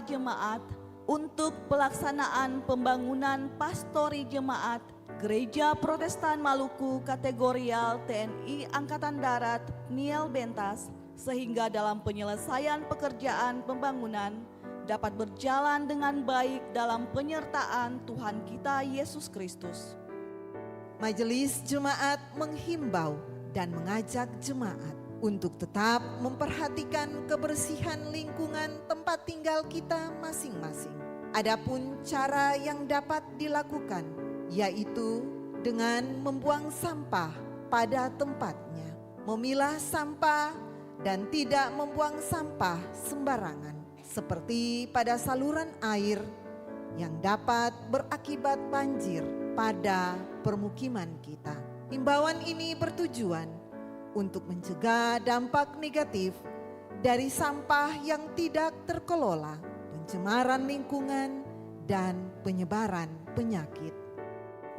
jemaat untuk pelaksanaan pembangunan pastori jemaat Gereja Protestan Maluku Kategorial TNI Angkatan Darat Niel Bentas, sehingga dalam penyelesaian pekerjaan pembangunan dapat berjalan dengan baik dalam penyertaan Tuhan kita Yesus Kristus. Majelis Jemaat menghimbau dan mengajak jemaat untuk tetap memperhatikan kebersihan lingkungan tempat tinggal kita masing-masing. Adapun cara yang dapat dilakukan, yaitu dengan membuang sampah pada tempatnya, memilah sampah dan tidak membuang sampah sembarangan, seperti pada saluran air yang dapat berakibat banjir pada permukiman kita. Himbauan ini bertujuan untuk mencegah dampak negatif dari sampah yang tidak terkelola, pencemaran lingkungan, dan penyebaran penyakit.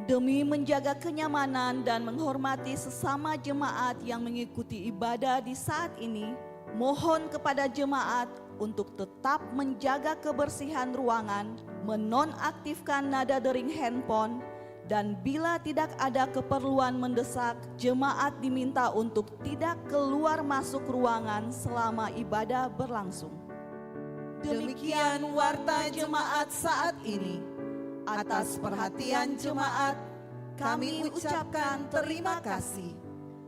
Demi menjaga kenyamanan dan menghormati sesama jemaat yang mengikuti ibadah di saat ini, mohon kepada jemaat untuk tetap menjaga kebersihan ruangan, menonaktifkan nada dering handphone, dan bila tidak ada keperluan mendesak, jemaat diminta untuk tidak keluar masuk ruangan selama ibadah berlangsung. Demikian warta jemaat saat ini. Atas perhatian jemaat, kami ucapkan terima kasih.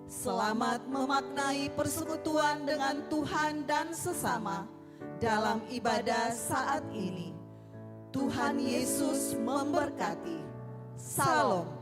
Selamat memaknai persekutuan dengan Tuhan dan sesama dalam ibadah saat ini. Tuhan Yesus memberkati. Salam.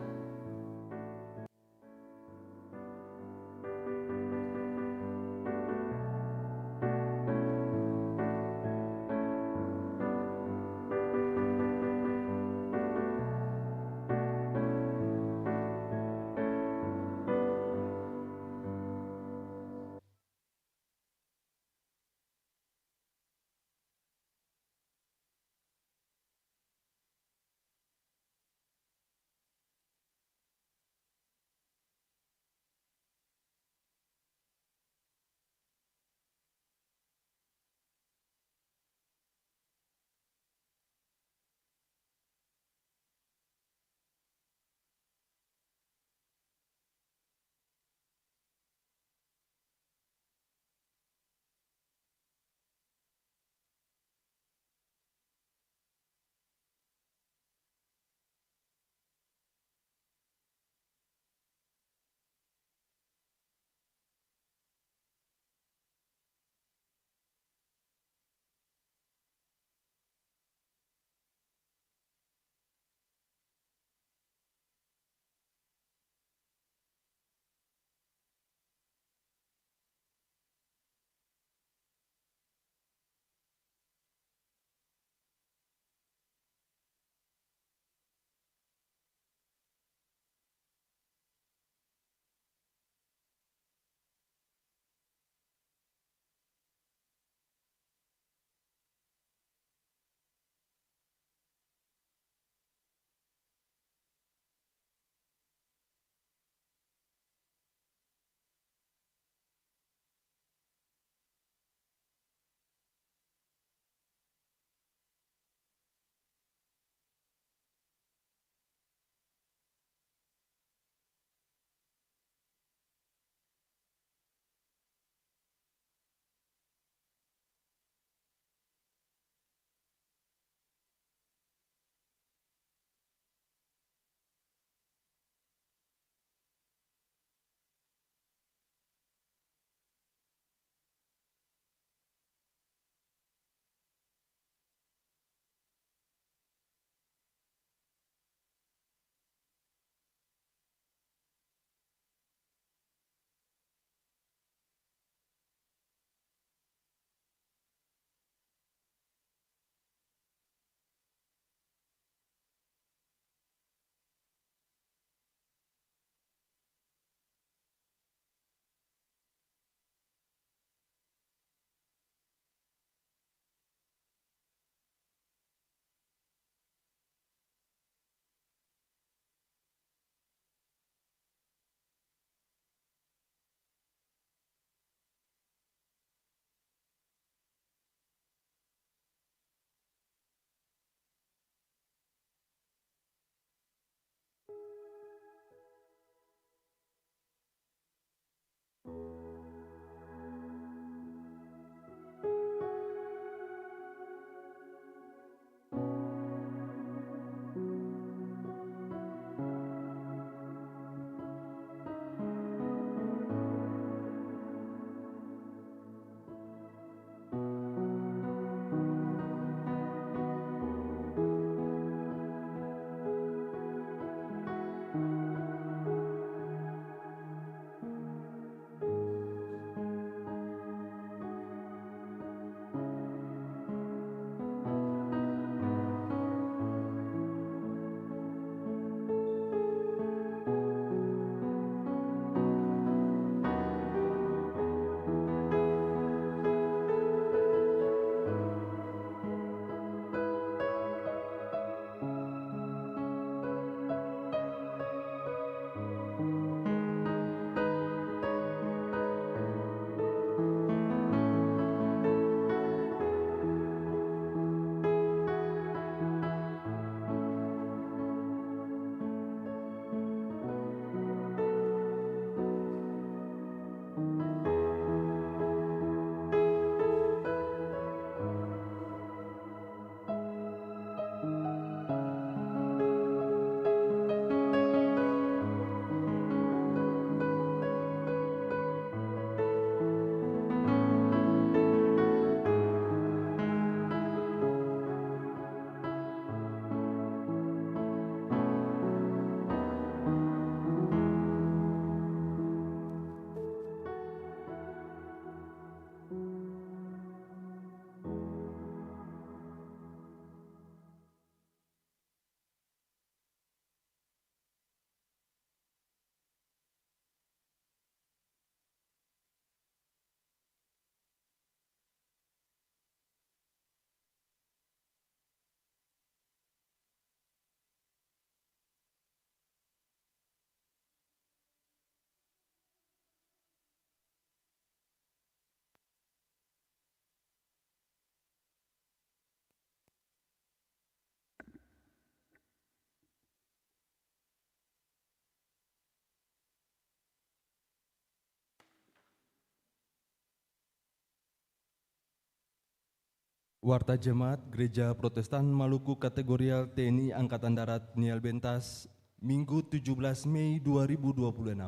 Warta Jemaat Gereja Protestan Maluku Kategorial TNI Angkatan Darat Niel Bentas, Minggu 17 Mei 2026.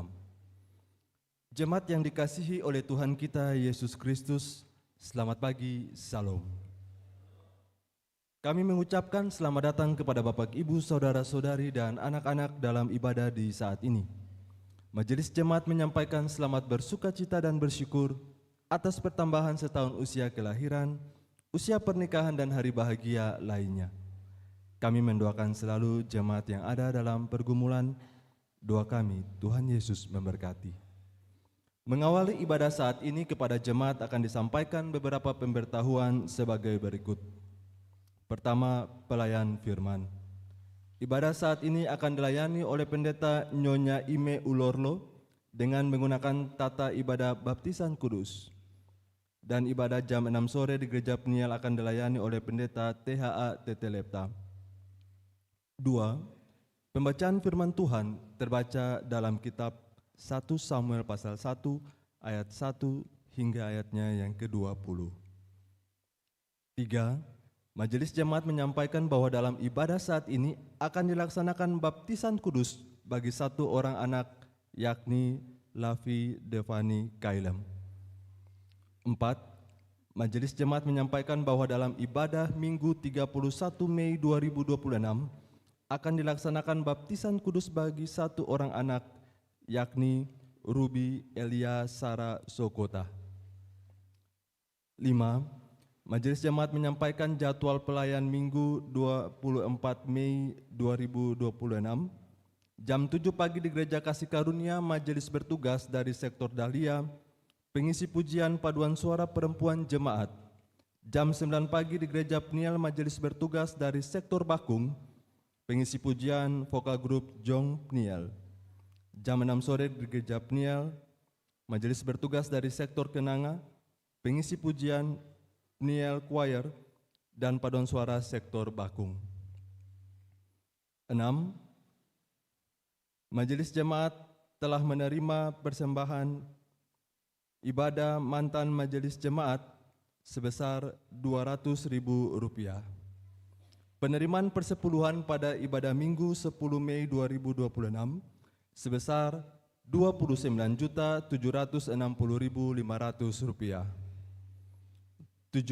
Jemaat yang dikasihi oleh Tuhan kita Yesus Kristus, selamat pagi, Salam. Kami mengucapkan selamat datang kepada Bapak, Ibu, Saudara-saudari, dan anak-anak dalam ibadah di saat ini. Majelis Jemaat menyampaikan selamat bersukacita dan bersyukur atas pertambahan setahun usia kelahiran, usia pernikahan, dan hari bahagia lainnya. Kami mendoakan selalu jemaat yang ada dalam pergumulan. Doa kami, Tuhan Yesus memberkati. Mengawali ibadah saat ini kepada jemaat akan disampaikan beberapa pemberitahuan sebagai berikut. Pertama, pelayan firman. Ibadah saat ini akan dilayani oleh Pendeta Nyonya Ime Ulorlo dengan menggunakan tata ibadah baptisan kudus. Dan ibadah jam 6 sore di Gereja Peniel akan dilayani oleh Pendeta THA Tetelepta. 2. Pembacaan firman Tuhan terbaca dalam kitab 1 Samuel pasal 1 ayat 1 hingga ayatnya yang ke-20. 3. Majelis Jemaat menyampaikan bahwa dalam ibadah saat ini akan dilaksanakan baptisan kudus bagi satu orang anak, yakni Lavi Devani Kailem. 4. Majelis Jemaat menyampaikan bahwa dalam ibadah Minggu 31 Mei 2026 akan dilaksanakan baptisan kudus bagi satu orang anak, yakni Ruby Elia Sara Sokota. 5. Majelis Jemaat menyampaikan jadwal pelayan Minggu 24 Mei 2026. Jam 7 pagi di Gereja Kasih Karunia, majelis bertugas dari sektor Dahlia, pengisi pujian paduan suara perempuan jemaat. Jam 9 pagi di Gereja Peniel, majelis bertugas dari sektor Bakung, pengisi pujian vokal grup Jong Peniel. Jam 6 sore di Gereja Peniel, majelis bertugas dari sektor Kenanga, pengisi pujian Peniel Choir, dan paduan suara sektor Bakung. 6. Majelis Jemaat telah menerima persembahan ibadah mantan Majelis Jemaat sebesar Rp200.000. Penerimaan persepuluhan pada ibadah Minggu 10 Mei 2026 sebesar Rp29.760.500. 7.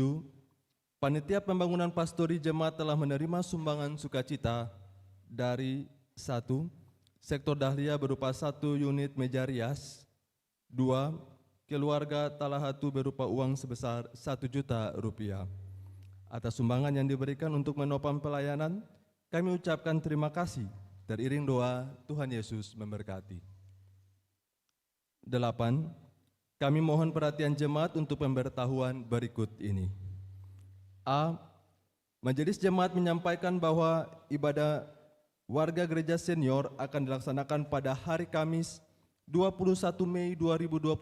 Panitia Pembangunan Pastori Jemaat telah menerima sumbangan sukacita dari 1. Sektor Dahlia berupa 1 unit meja rias. 2. Keluarga Talahatu berupa uang sebesar Rp1 juta. Atas sumbangan yang diberikan untuk menopang pelayanan, kami ucapkan terima kasih. Teriring doa, Tuhan Yesus memberkati. 8. Kami mohon perhatian jemaat untuk pemberitahuan berikut ini. A. Majelis Jemaat menyampaikan bahwa ibadah warga gereja senior akan dilaksanakan pada hari Kamis 21 Mei 2026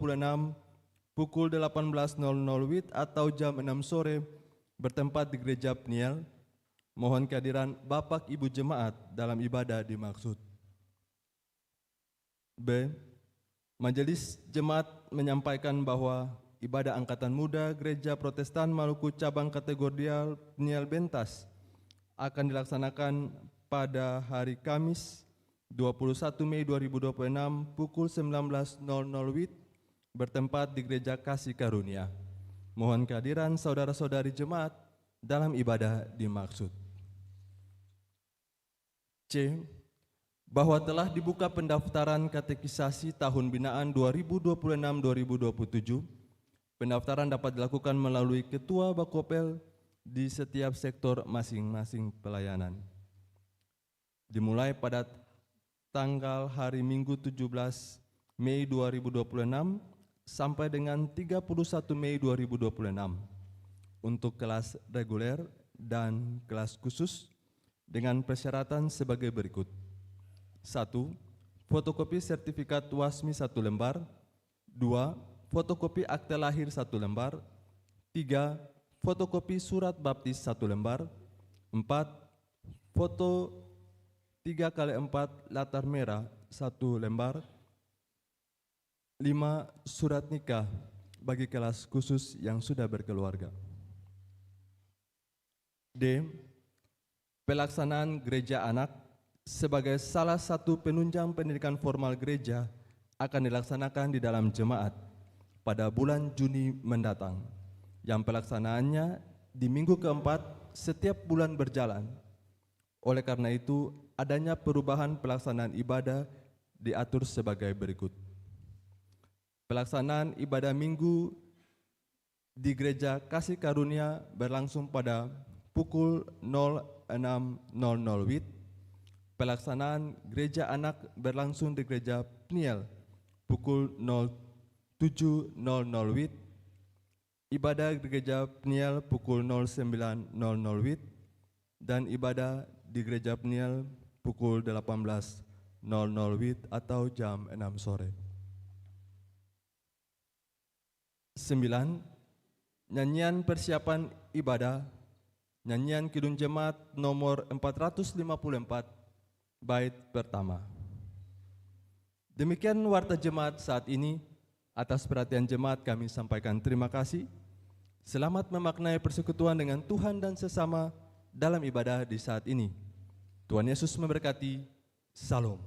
pukul 18.00 WIB atau jam 6 sore bertempat di Gereja Peniel. Mohon kehadiran Bapak Ibu Jemaat dalam ibadah dimaksud. B. Majelis Jemaat menyampaikan bahwa ibadah Angkatan Muda Gereja Protestan Maluku Cabang Kategorial Peniel Bentas akan dilaksanakan pada hari Kamis 21 Mei 2026 pukul 19.00 WIB bertempat di Gereja Kasih Karunia. Mohon kehadiran saudara-saudari jemaat dalam ibadah dimaksud. C. Bahwa telah dibuka pendaftaran katekisasi tahun binaan 2026-2027. Pendaftaran dapat dilakukan melalui Ketua Bakopel di setiap sektor masing-masing pelayanan. Dimulai pada tanggal hari Minggu 17 Mei 2026 sampai dengan 31 Mei 2026 untuk kelas reguler dan kelas khusus dengan persyaratan sebagai berikut. 1. Fotokopi sertifikat WASMI 1 lembar. 2. Fotokopi akte lahir 1 lembar. 3. Fotokopi surat baptis 1 lembar. 4. Foto 3x4 latar merah 1 lembar. 5. Surat nikah bagi kelas khusus yang sudah berkeluarga. D. Pelaksanaan gereja anak sebagai salah satu penunjang pendidikan formal gereja akan dilaksanakan di dalam jemaat pada bulan Juni mendatang, yang pelaksanaannya di minggu keempat setiap bulan berjalan. Oleh karena itu, adanya perubahan pelaksanaan ibadah diatur sebagai berikut. Pelaksanaan ibadah minggu di Gereja Kasih Karunia berlangsung pada pukul 06.00 WIB. Pelaksanaan gereja anak berlangsung di Gereja Pniel pukul 07.00 WIB. Ibadah di Gereja Pniel pukul 09.00 WIB dan ibadah di Gereja Pniel pukul 18.00 WIB atau jam 6 sore. 9. Nyanyian persiapan ibadah, nyanyian Kidung Jemaat nomor 454, bait pertama. Demikian warta jemaat saat ini. Atas perhatian jemaat kami sampaikan terima kasih. Selamat memaknai persekutuan dengan Tuhan dan sesama dalam ibadah di saat ini. Tuhan Yesus memberkati. Salam.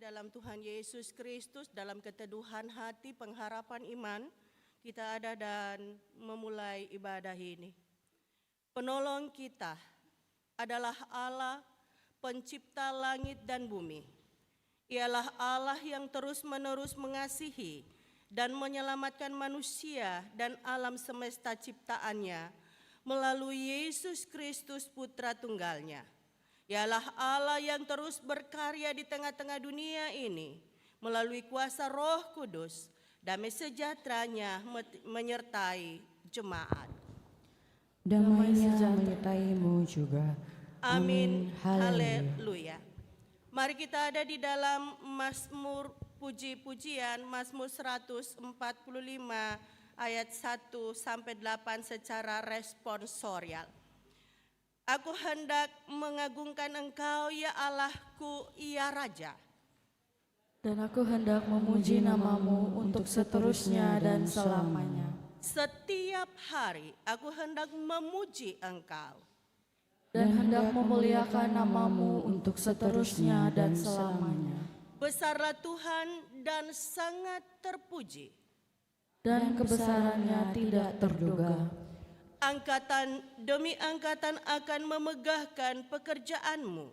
Dalam Tuhan Yesus Kristus, dalam keteduhan hati pengharapan iman, kita ada dan memulai ibadah ini. Penolong kita adalah Allah, pencipta langit dan bumi. Ialah Allah yang terus-menerus mengasihi dan menyelamatkan manusia dan alam semesta ciptaannya melalui Yesus Kristus Putra Tunggalnya. Ialah Allah yang terus berkarya di tengah-tengah dunia ini melalui kuasa Roh Kudus, damai sejahteranya menyertai jemaat. Damai-Nya menyertai-mu juga. Amin. Haleluya. Mari kita ada di dalam Mazmur puji-pujian, Mazmur 145 ayat 1 sampai 8 secara responsorial. Aku hendak mengagungkan Engkau, ya Allahku, ya Raja. Dan aku hendak memuji nama-Mu untuk seterusnya dan selamanya. Setiap hari aku hendak memuji Engkau. Dan hendak memuliakan nama-Mu untuk seterusnya dan selamanya. Besarlah Tuhan dan sangat terpuji. Dan kebesarannya tidak terduga. Angkatan demi angkatan akan memegahkan pekerjaan-Mu.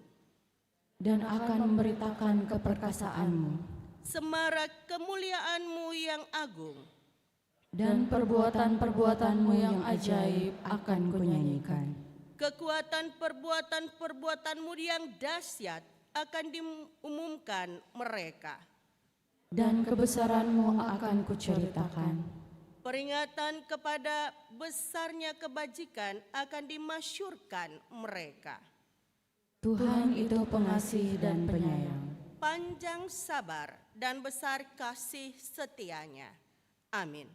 Dan akan memberitakan keperkasaan-Mu. semarak kemuliaan-Mu yang agung. Dan perbuatan-perbuatan-Mu yang ajaib akan kunyanyikan. Kekuatan perbuatan-perbuatan-Mu yang dahsyat akan diumumkan mereka. Dan kebesaran-Mu akan kuceritakan. Peringatan kepada besarnya kebajikan akan dimasyurkan mereka. Tuhan itu pengasih dan penyayang. Panjang sabar dan besar kasih setianya. Amin.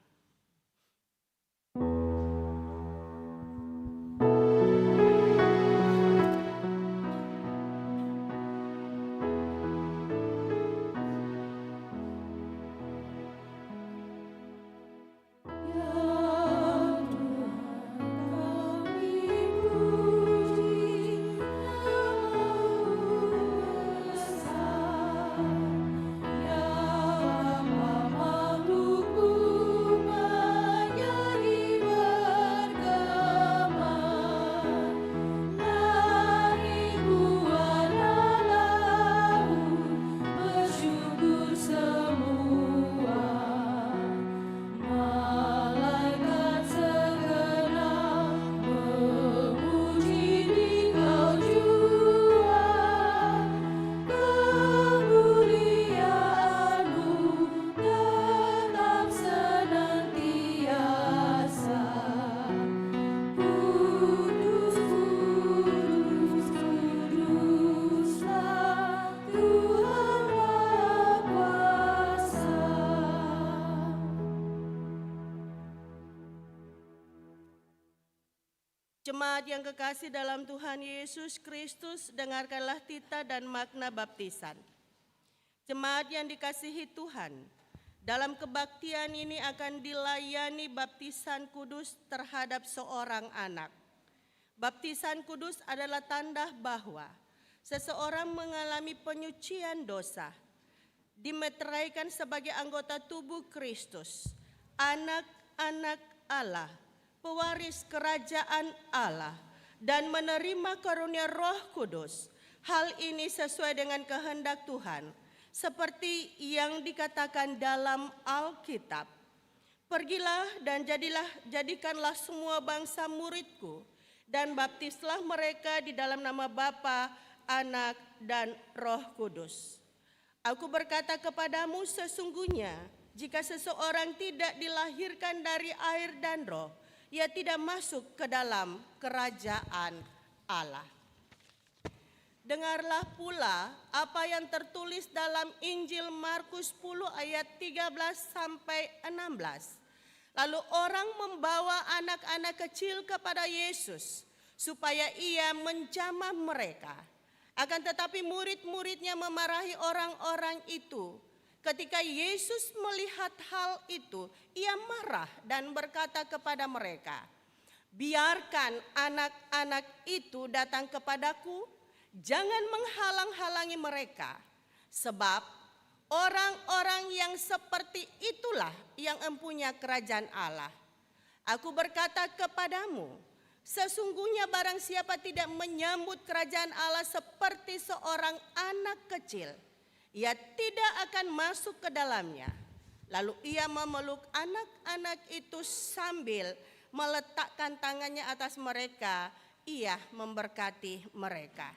Jemaat yang kekasih dalam Tuhan Yesus Kristus, dengarkanlah titah dan makna baptisan. Jemaat yang dikasihi Tuhan, dalam kebaktian ini akan dilayani baptisan kudus terhadap seorang anak. Baptisan kudus adalah tanda bahwa seseorang mengalami penyucian dosa, dimeteraikan sebagai anggota tubuh Kristus, anak-anak Allah, pewaris kerajaan Allah, dan menerima karunia Roh Kudus. Hal ini sesuai dengan kehendak Tuhan, seperti yang dikatakan dalam Alkitab. Pergilah dan jadikanlah semua bangsa muridku, dan baptislah mereka di dalam nama Bapa, Anak, dan Roh Kudus. Aku berkata kepadamu, sesungguhnya jika seseorang tidak dilahirkan dari air dan roh, ia tidak masuk ke dalam kerajaan Allah. Dengarlah pula apa yang tertulis dalam Injil Markus 10 ayat 13 sampai 16. Lalu orang membawa anak-anak kecil kepada Yesus supaya ia menjamah mereka. Akan tetapi murid-muridnya memarahi orang-orang itu. Ketika Yesus melihat hal itu, ia marah dan berkata kepada mereka, "Biarkan anak-anak itu datang kepadaku, jangan menghalang-halangi mereka, sebab orang-orang yang seperti itulah yang empunya kerajaan Allah. Aku berkata kepadamu, sesungguhnya barang siapa tidak menyambut kerajaan Allah seperti seorang anak kecil, ia tidak akan masuk ke dalamnya." Lalu ia memeluk anak-anak itu sambil meletakkan tangannya atas mereka, ia memberkati mereka.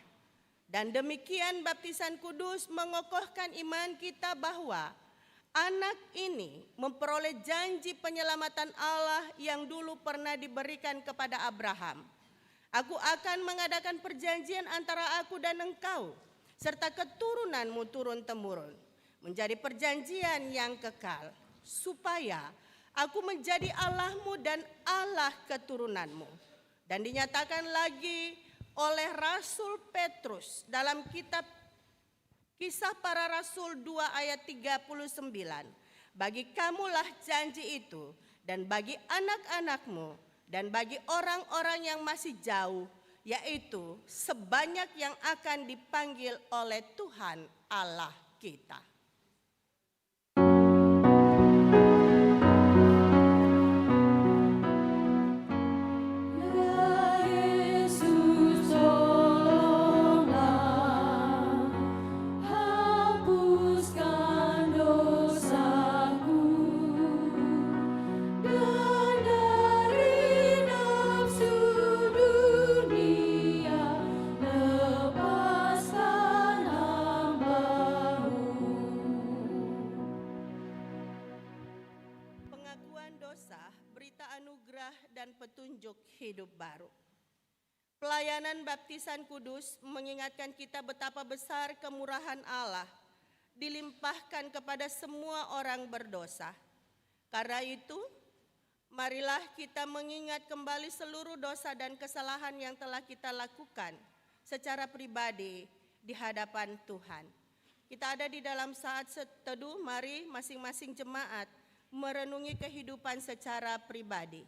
Dan demikian baptisan kudus mengokohkan iman kita bahwa anak ini memperoleh janji penyelamatan Allah yang dulu pernah diberikan kepada Abraham. Aku akan mengadakan perjanjian antara aku dan engkau, serta keturunanmu turun-temurun, menjadi perjanjian yang kekal, supaya aku menjadi Allahmu dan Allah keturunanmu. Dan dinyatakan lagi oleh Rasul Petrus dalam kitab Kisah Para Rasul 2 ayat 39. Bagi kamulah janji itu, dan bagi anak-anakmu, dan bagi orang-orang yang masih jauh, yaitu sebanyak yang akan dipanggil oleh Tuhan Allah kita. Hapuskan dosa berdosa, berita anugerah dan petunjuk hidup baru. Pelayanan baptisan kudus mengingatkan kita betapa besar kemurahan Allah dilimpahkan kepada semua orang berdosa. Karena itu, marilah kita mengingat kembali seluruh dosa dan kesalahan yang telah kita lakukan secara pribadi di hadapan Tuhan. Kita ada di dalam saat teduh, mari masing-masing jemaat merenungi kehidupan secara pribadi.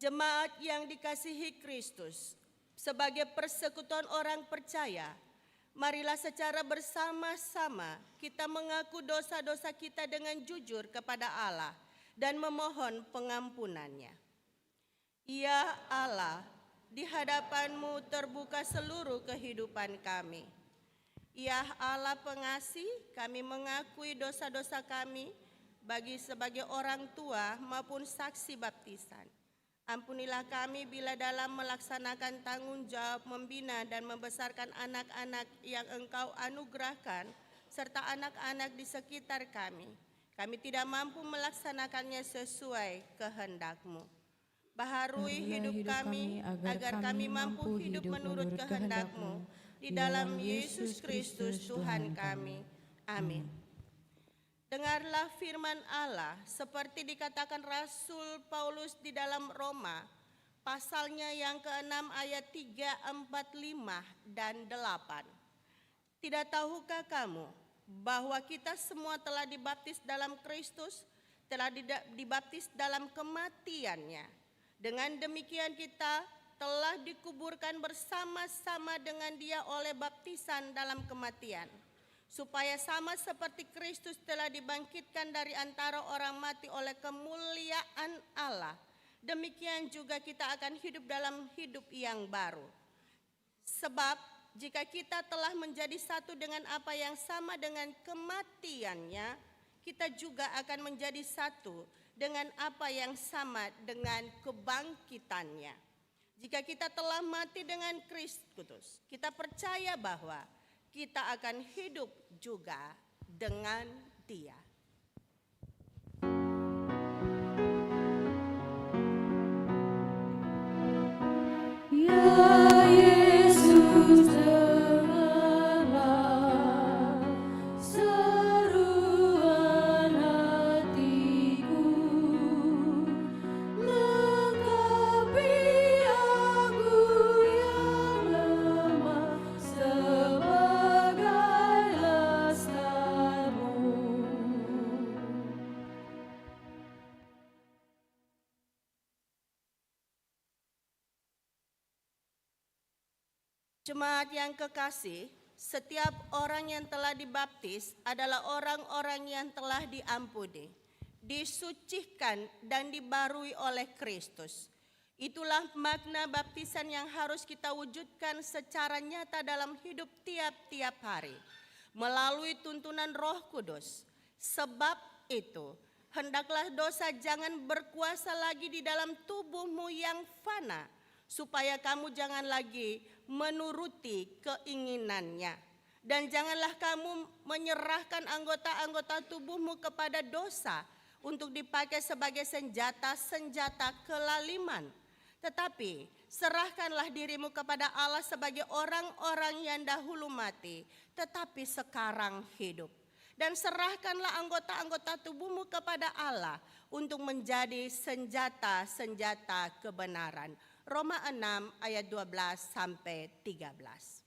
Jemaat yang dikasihi Kristus, sebagai persekutuan orang percaya, marilah secara bersama-sama kita mengaku dosa-dosa kita dengan jujur kepada Allah dan memohon pengampunannya. Ya Allah, di hadapan-Mu terbuka seluruh kehidupan kami. Ya Allah pengasih, kami mengakui dosa-dosa kami sebagai orang tua maupun saksi baptisan. Ampunilah kami bila dalam melaksanakan tanggung jawab membina dan membesarkan anak-anak yang Engkau anugerahkan, serta anak-anak di sekitar kami. Kami tidak mampu melaksanakannya sesuai kehendak-Mu. Baharui hidup kami agar kami mampu hidup menurut kehendak-Mu. Di dalam Yesus Kristus Tuhan kami. Amin. Dengarlah firman Allah seperti dikatakan Rasul Paulus di dalam Roma, pasalnya yang ke-6 ayat 3, 4, 5, dan 8. Tidak tahukah kamu bahwa kita semua telah dibaptis dalam Kristus, telah dibaptis dalam kematiannya. Dengan demikian kita telah dikuburkan bersama-sama dengan Dia oleh baptisan dalam kematian, supaya sama seperti Kristus telah dibangkitkan dari antara orang mati oleh kemuliaan Allah, demikian juga kita akan hidup dalam hidup yang baru. Sebab jika kita telah menjadi satu dengan apa yang sama dengan kematiannya, kita juga akan menjadi satu dengan apa yang sama dengan kebangkitannya. Jika kita telah mati dengan Kristus, kita percaya bahwa kita akan hidup juga dengan Dia. Ya Yesus, dengarlah seruan hatiku, lengkapi aku yang lemah sebagai lastar-Mu. Jemaat yang kekasih, setiap orang yang telah dibaptis adalah orang-orang yang telah diampuni, disucikan dan dibarui oleh Kristus. Itulah makna baptisan yang harus kita wujudkan secara nyata dalam hidup tiap-tiap hari, melalui tuntunan Roh Kudus. Sebab itu, hendaklah dosa jangan berkuasa lagi di dalam tubuhmu yang fana, supaya kamu jangan lagi menuruti keinginannya. Dan janganlah kamu menyerahkan anggota-anggota tubuhmu kepada dosa untuk dipakai sebagai senjata-senjata kelaliman. Tetapi serahkanlah dirimu kepada Allah sebagai orang-orang yang dahulu mati, tetapi sekarang hidup. Dan serahkanlah anggota-anggota tubuhmu kepada Allah untuk menjadi senjata-senjata kebenaran. Roma 6 ayat 12 sampai 13.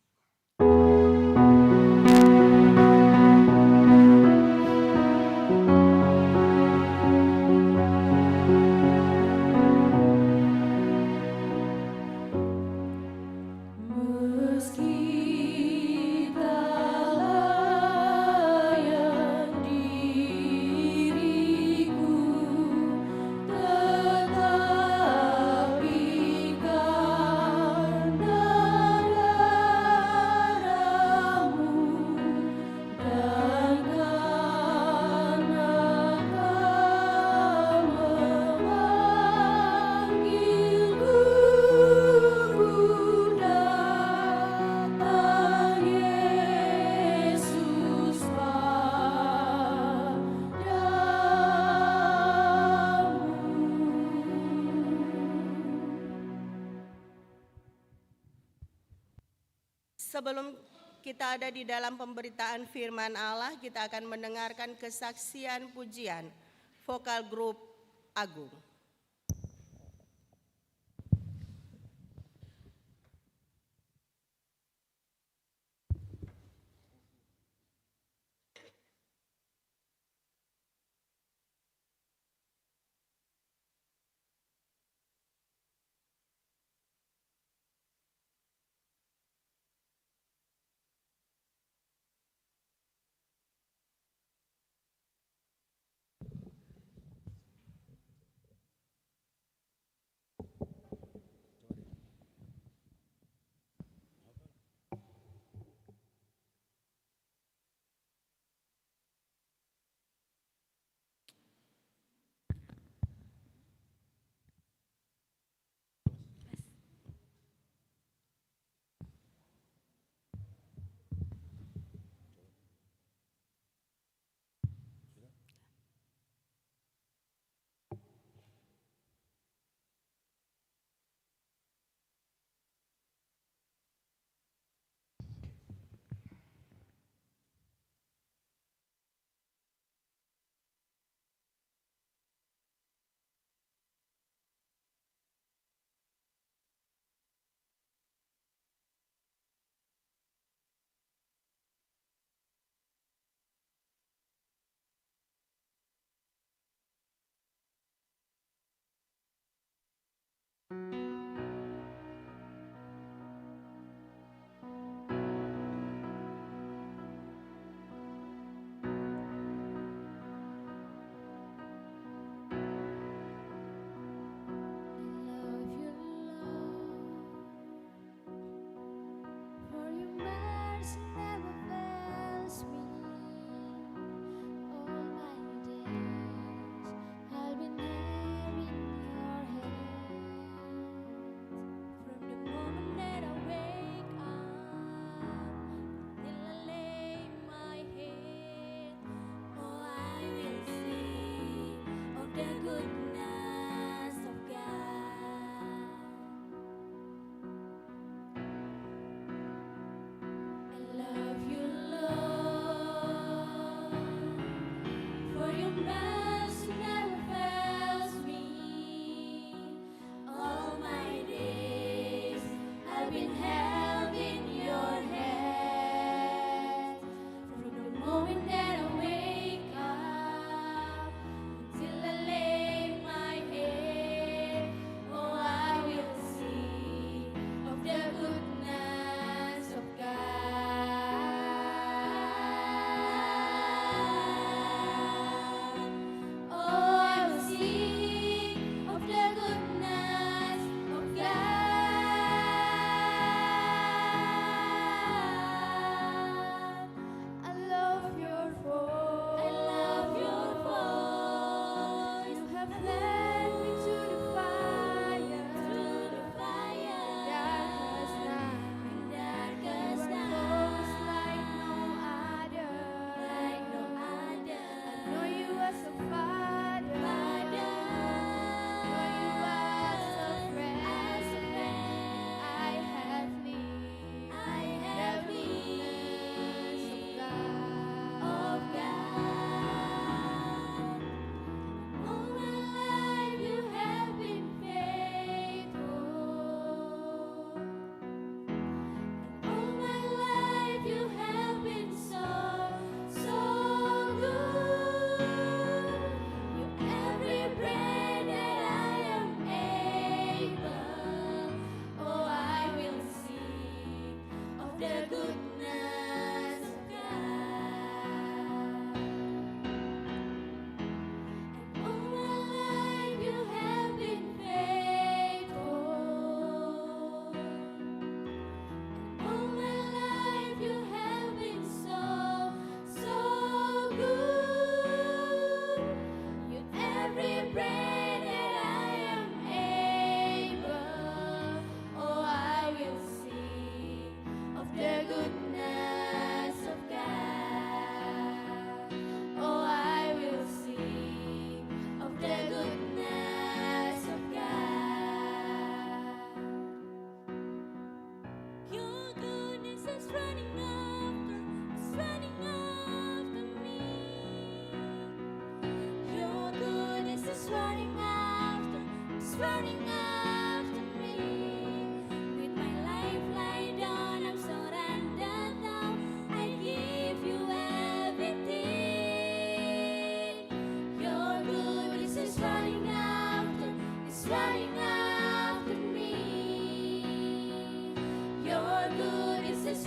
Sebelum kita ada di dalam pemberitaan firman Allah, kita akan mendengarkan kesaksian pujian vokal grup Agung.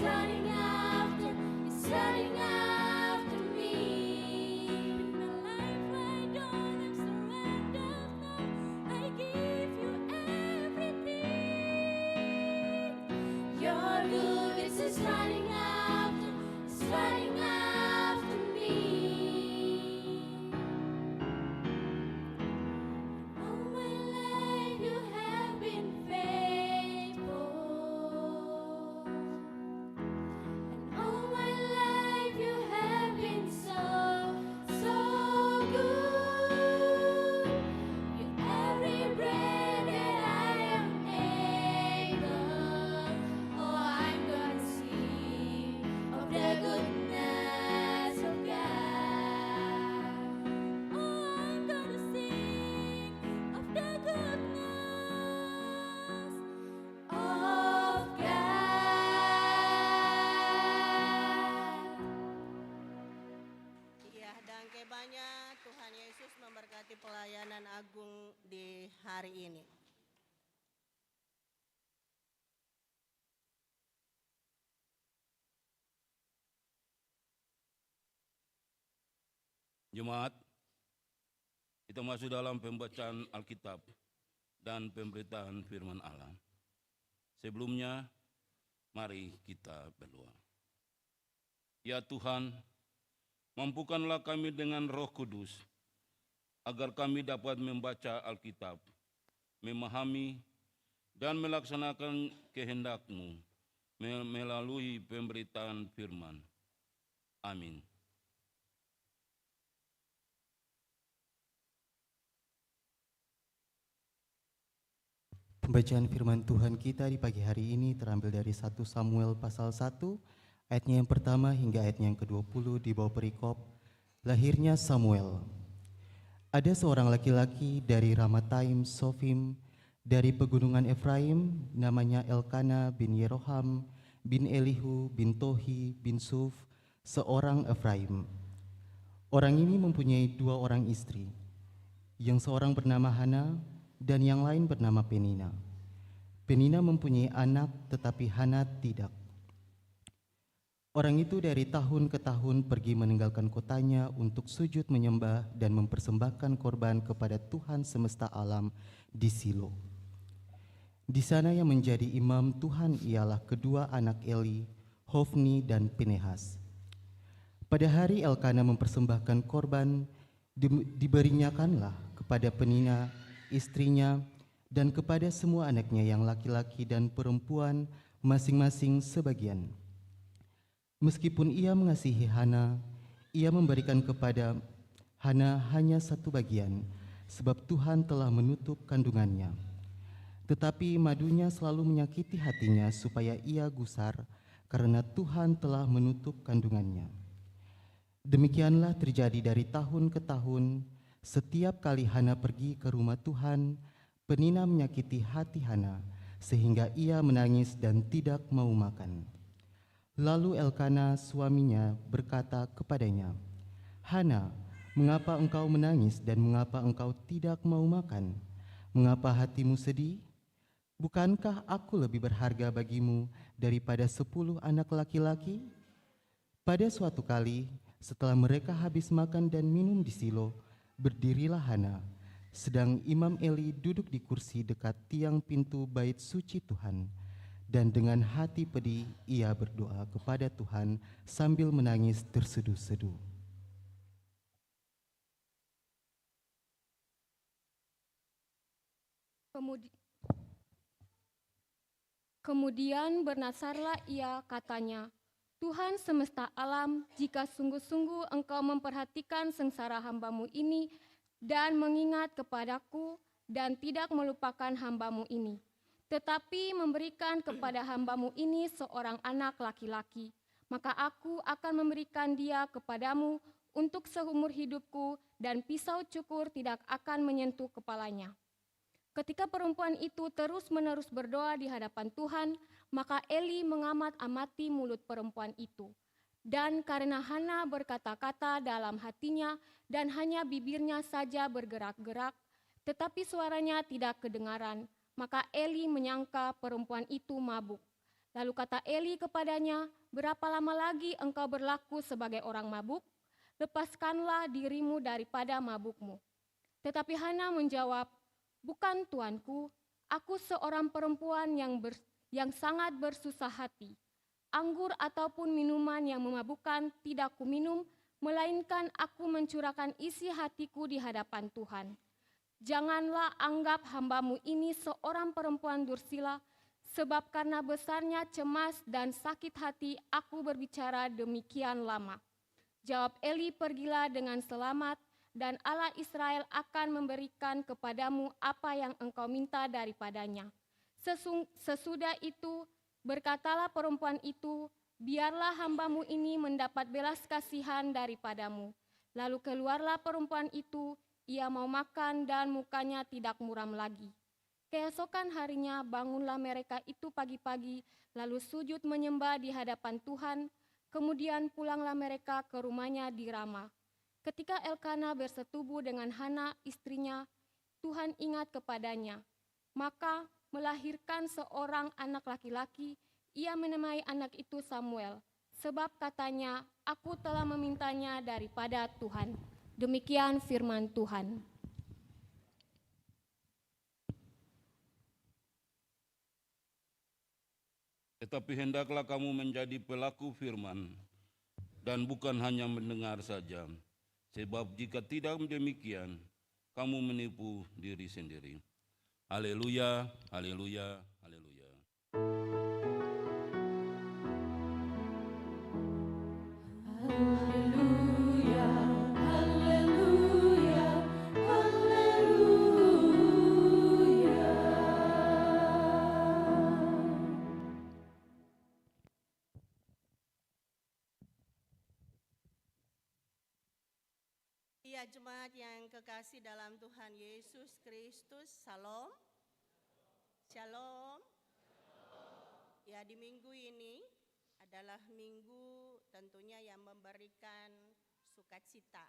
running after, it's running after me. My life laid down, I'm surrendered now. I give you everything. Your goodness is running after, it's running after me. All my life you have been faithful, and all my life you have been so, so good. With every breath that I am able, oh, I'm gonna sing of the goodness of God. Oh, I'm gonna sing of the goodness of God. Ya, dangke banyak Tuhan Yesus memberkati pelayanan agung di hari ini. Jemaat, kita masuk dalam pembacaan Alkitab dan pemberitaan firman Allah. Sebelumnya, mari kita berdoa. Ya Tuhan, mampukanlah kami dengan Roh Kudus, agar kami dapat membaca Alkitab, memahami dan melaksanakan kehendak-Mu melalui pemberitaan firman. Amin. Pembacaan firman Tuhan kita di pagi hari ini terambil dari 1 Samuel pasal 1, ayatnya yang pertama hingga ayatnya yang ke-20 di bawah perikop, lahirnya Samuel. Ada seorang laki-laki dari Ramataim Sofim, dari pegunungan Efraim, namanya Elkana bin Yeroham, bin Elihu, bin Tohi, bin Suf, seorang Efraim. Orang ini mempunyai 2 orang istri, yang seorang bernama Hana, dan yang lain bernama Penina. Penina mempunyai anak, tetapi Hana tidak. Orang itu dari tahun ke tahun pergi meninggalkan kotanya untuk sujud menyembah dan mempersembahkan korban kepada Tuhan semesta alam di Silo. Di sana yang menjadi imam Tuhan ialah kedua anak Eli, Hofni dan Pinehas. Pada hari Elkana mempersembahkan korban, diberinyakanlah kepada Penina, istrinya, dan kepada semua anaknya yang laki-laki dan perempuan masing-masing sebagian. Meskipun ia mengasihi Hana, ia memberikan kepada Hana hanya 1 bagian, sebab Tuhan telah menutup kandungannya. Tetapi madunya selalu menyakiti hatinya supaya ia gusar, karena Tuhan telah menutup kandungannya. Demikianlah terjadi dari tahun ke tahun. Setiap kali Hana pergi ke rumah Tuhan, Penina menyakiti hati Hana, sehingga ia menangis dan tidak mau makan. Lalu Elkana suaminya berkata kepadanya, "Hana, mengapa engkau menangis dan mengapa engkau tidak mau makan? Mengapa hatimu sedih? Bukankah aku lebih berharga bagimu daripada 10 anak laki-laki?" Pada suatu kali, setelah mereka habis makan dan minum di Silo, berdirilah Hana, sedang Imam Eli duduk di kursi dekat tiang pintu bait suci Tuhan, dan dengan hati pedih ia berdoa kepada Tuhan sambil menangis terseduh-seduh. Kemudian bernasarlah ia, katanya, "Tuhan semesta alam, jika sungguh-sungguh engkau memperhatikan sengsara hamba-Mu ini dan mengingat kepadaku dan tidak melupakan hamba-Mu ini, tetapi memberikan kepada hamba-Mu ini seorang anak laki-laki, maka aku akan memberikan dia kepadamu untuk seumur hidupku dan pisau cukur tidak akan menyentuh kepalanya." Ketika perempuan itu terus-menerus berdoa di hadapan Tuhan, maka Eli mengamat-amati mulut perempuan itu. Dan karena Hana berkata-kata dalam hatinya dan hanya bibirnya saja bergerak-gerak, tetapi suaranya tidak kedengaran, maka Eli menyangka perempuan itu mabuk. Lalu kata Eli kepadanya, "Berapa lama lagi engkau berlaku sebagai orang mabuk? Lepaskanlah dirimu daripada mabukmu." Tetapi Hana menjawab, "Bukan tuanku, aku seorang perempuan yang sangat bersusah hati. Anggur ataupun minuman yang memabukkan tidak kuminum, melainkan aku mencurahkan isi hatiku di hadapan Tuhan. Janganlah anggap hambamu ini seorang perempuan dursila, sebab karena besarnya cemas dan sakit hati aku berbicara demikian lama." Jawab Eli, "Pergilah dengan selamat, dan Allah Israel akan memberikan kepadamu apa yang engkau minta daripadanya." Sesudah itu berkatalah perempuan itu, "Biarlah hambamu ini mendapat belas kasihan daripadamu." Lalu keluarlah perempuan itu, ia mau makan dan mukanya tidak muram lagi. Keesokan harinya bangunlah mereka itu pagi-pagi, lalu sujud menyembah di hadapan Tuhan. Kemudian pulanglah mereka ke rumahnya di Rama. Ketika Elkana bersetubuh dengan Hana istrinya, Tuhan ingat kepadanya. Maka melahirkan seorang anak laki-laki, ia menamai anak itu Samuel, sebab katanya, "Aku telah memintanya daripada Tuhan." Demikian firman Tuhan. Tetapi hendaklah kamu menjadi pelaku firman, dan bukan hanya mendengar saja. Sebab jika tidak demikian, kamu menipu diri sendiri. Haleluya, haleluya, haleluya. Ya, jemaat yang kekasih dalam Tuhan Yesus Kristus, salam. Shalom. Ya, di minggu ini adalah minggu tentunya yang memberikan sukacita.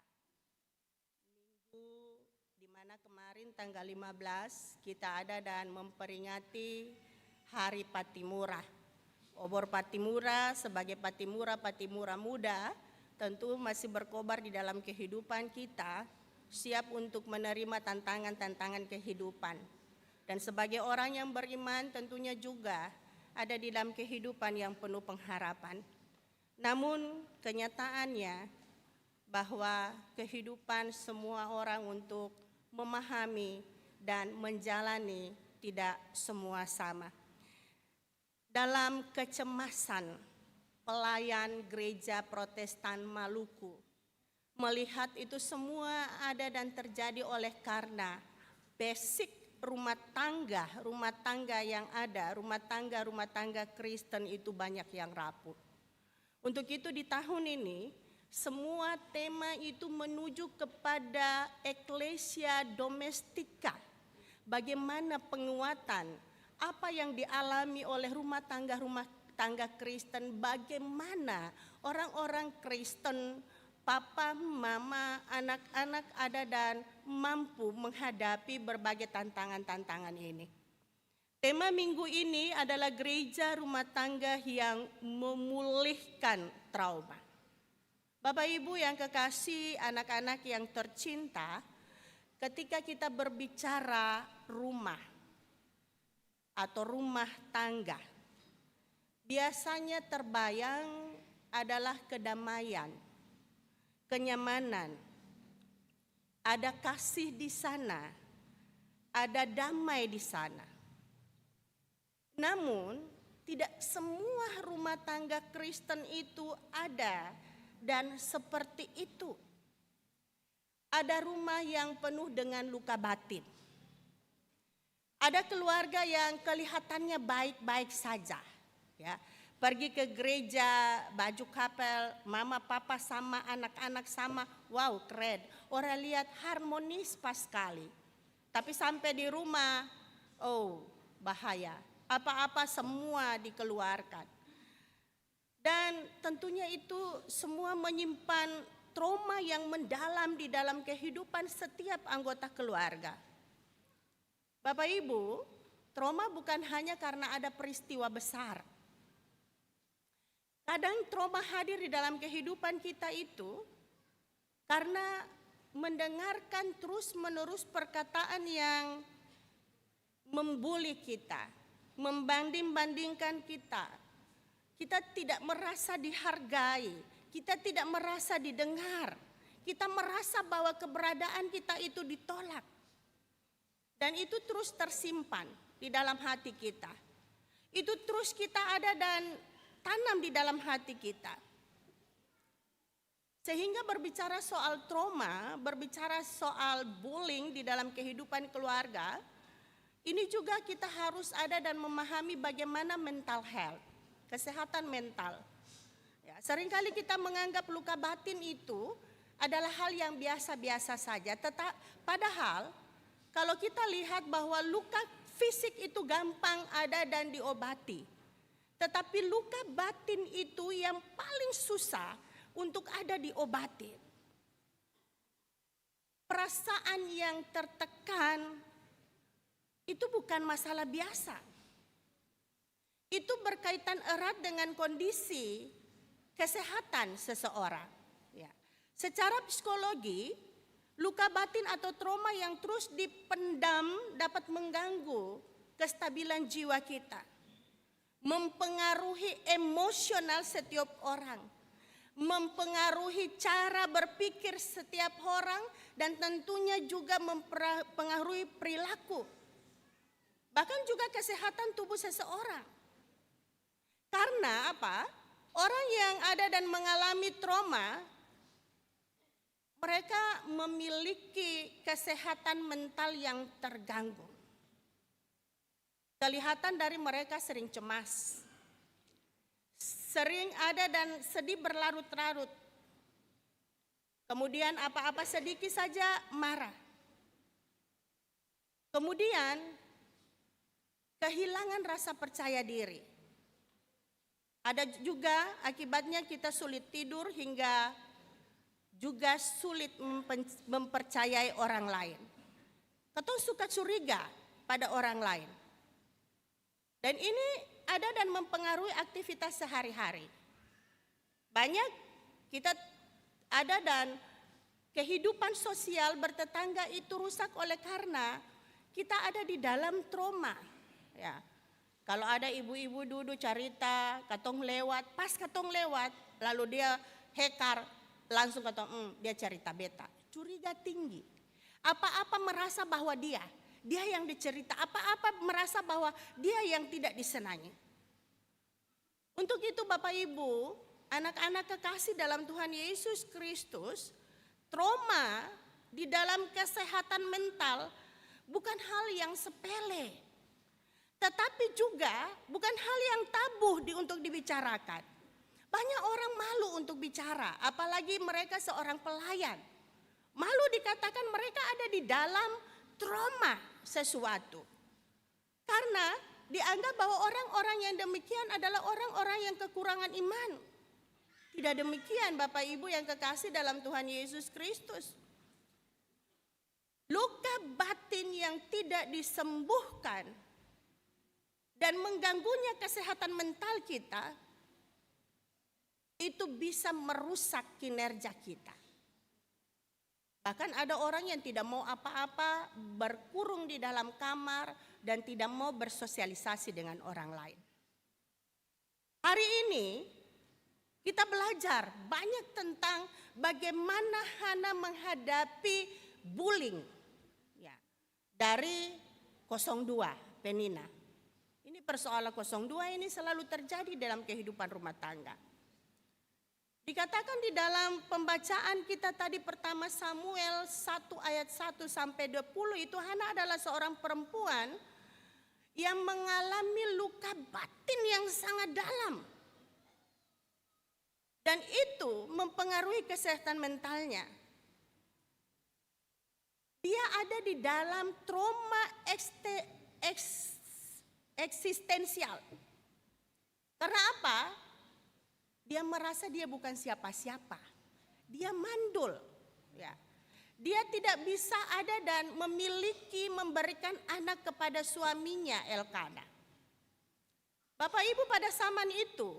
Minggu di mana kemarin tanggal 15 kita ada dan memperingati Hari Patimura. Obor Patimura sebagai Patimura muda tentu masih berkobar di dalam kehidupan kita, siap untuk menerima tantangan-tantangan kehidupan. Dan sebagai orang yang beriman tentunya juga ada di dalam kehidupan yang penuh pengharapan. Namun kenyataannya bahwa kehidupan semua orang untuk memahami dan menjalani tidak semua sama. Dalam kecemasan pelayan gereja Protestan Maluku melihat itu semua ada dan terjadi oleh karena basic rumah tangga yang ada, rumah tangga Kristen itu banyak yang rapuh. Untuk itu di tahun ini semua tema itu menuju kepada Ecclesia Domestika. Bagaimana penguatan, apa yang dialami oleh rumah tangga Kristen, bagaimana orang-orang Kristen, papa, mama, anak-anak ada dan mampu menghadapi berbagai tantangan-tantangan ini. Tema minggu ini adalah gereja rumah tangga yang memulihkan trauma. Bapak Ibu yang kekasih, anak-anak yang tercinta, ketika kita berbicara rumah atau rumah tangga, biasanya terbayang adalah kedamaian, kenyamanan, ada kasih di sana, ada damai di sana. Namun, tidak semua rumah tangga Kristen itu ada dan seperti itu. Ada rumah yang penuh dengan luka batin. Ada keluarga yang kelihatannya baik-baik saja, ya. Pergi ke gereja, baju kapel, mama papa sama, anak-anak sama, wow keren. Orang lihat harmonis pas sekali. Tapi sampai di rumah, oh bahaya. Apa-apa semua dikeluarkan. Dan tentunya itu semua menyimpan trauma yang mendalam di dalam kehidupan setiap anggota keluarga. Bapak Ibu, trauma bukan hanya karena ada peristiwa besar. Kadang trauma hadir di dalam kehidupan kita itu karena mendengarkan terus-menerus perkataan yang membuli kita, membanding-bandingkan kita. Kita tidak merasa dihargai, kita tidak merasa didengar. Kita merasa bahwa keberadaan kita itu ditolak. Dan itu terus tersimpan di dalam hati kita. Itu terus kita ada dan tanam di dalam hati kita. Sehingga berbicara soal trauma, berbicara soal bullying di dalam kehidupan keluarga, ini juga kita harus ada dan memahami bagaimana mental health, kesehatan mental. Ya, seringkali kita menganggap luka batin itu adalah hal yang biasa-biasa saja. Padahal kalau kita lihat bahwa luka fisik itu gampang ada dan diobati. Tetapi luka batin itu yang paling susah untuk ada diobati. Perasaan yang tertekan itu bukan masalah biasa. Itu berkaitan erat dengan kondisi kesehatan seseorang. Ya. Secara psikologi, luka batin atau trauma yang terus dipendam dapat mengganggu kestabilan jiwa kita, mempengaruhi emosional setiap orang, mempengaruhi cara berpikir setiap orang, dan tentunya juga mempengaruhi perilaku, bahkan juga kesehatan tubuh seseorang. Karena apa? Orang yang ada dan mengalami trauma, mereka memiliki kesehatan mental yang terganggu. Kelihatan dari mereka sering cemas, sering ada dan sedih berlarut-larut. Kemudian apa-apa sedikit saja marah. Kemudian kehilangan rasa percaya diri. Ada juga akibatnya kita sulit tidur hingga juga sulit mempercayai orang lain. Atau suka curiga pada orang lain. Dan ini ada dan mempengaruhi aktivitas sehari-hari. Banyak kita ada dan kehidupan sosial bertetangga itu rusak oleh karena kita ada di dalam trauma. Ya. Kalau ada ibu-ibu duduk cerita, katong lewat, pas katong lewat, lalu dia hekar, langsung katong, dia cerita beta. Curiga tinggi. Apa-apa merasa bahwa dia yang dicerita, apa-apa merasa bahwa dia yang tidak disenangi. Untuk itu Bapak Ibu, anak-anak kekasih dalam Tuhan Yesus Kristus, trauma di dalam kesehatan mental bukan hal yang sepele. Tetapi juga bukan hal yang tabu untuk dibicarakan. Banyak orang malu untuk bicara, apalagi mereka seorang pelayan. Malu dikatakan mereka ada di dalam trauma sesuatu. Karena dianggap bahwa orang-orang yang demikian adalah orang-orang yang kekurangan iman. Tidak demikian Bapak Ibu yang kekasih dalam Tuhan Yesus Kristus. Luka batin yang tidak disembuhkan dan mengganggunya kesehatan mental kita, itu bisa merusak kinerja kita. Bahkan ada orang yang tidak mau apa-apa, berkurung di dalam kamar, dan tidak mau bersosialisasi dengan orang lain. Hari ini kita belajar banyak tentang bagaimana Hana menghadapi bullying ya, dari 02 Penina. Ini persoalan 02 ini selalu terjadi dalam kehidupan rumah tangga. Dikatakan di dalam pembacaan kita tadi pertama Samuel 1 ayat 1 sampai 20 itu Hana adalah seorang perempuan yang mengalami luka batin yang sangat dalam. Dan itu mempengaruhi kesehatan mentalnya. Dia ada di dalam trauma eksistensial. Karena apa? Dia merasa dia bukan siapa-siapa. Dia mandul. Ya. Dia tidak bisa ada dan memberikan anak kepada suaminya Elkana. Bapak Ibu pada zaman itu,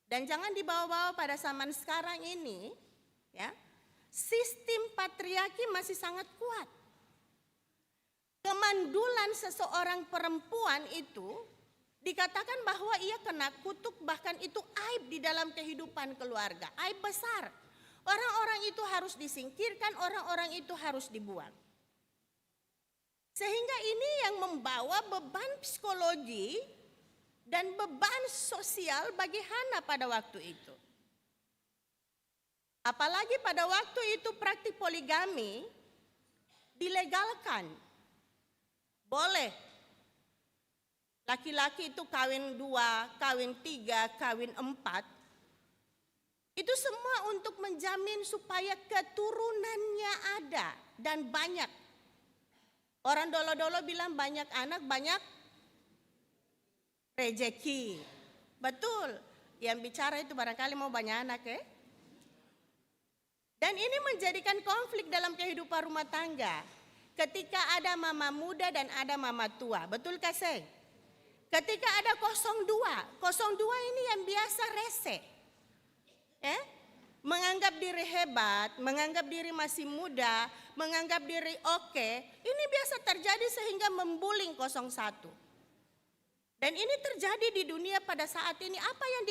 Dan jangan dibawa-bawa pada zaman sekarang ini, ya. Sistem patriarki masih sangat kuat. Kemandulan seseorang perempuan itu dikatakan bahwa ia kena kutuk, bahkan itu aib di dalam kehidupan keluarga, aib besar. Orang-orang itu harus disingkirkan, orang-orang itu harus dibuang. Sehingga ini yang membawa beban psikologi dan beban sosial bagi Hana pada waktu itu. Apalagi pada waktu itu praktik poligami dilegalkan. Boleh. Laki-laki itu kawin 2, kawin 3, kawin 4. Itu semua untuk menjamin supaya keturunannya ada dan banyak. Orang dolo-dolo bilang banyak anak, banyak rezeki. Betul. Yang bicara itu barangkali mau banyak anak ya. Dan ini menjadikan konflik dalam kehidupan rumah tangga. Ketika ada mama muda dan ada mama tua. Betul kah Seng? Ketika ada 02 ini yang biasa rese. Menganggap diri hebat, menganggap diri masih muda, menganggap diri oke. Ini biasa terjadi sehingga membuling 01. Dan ini terjadi di dunia pada saat ini. Apa yang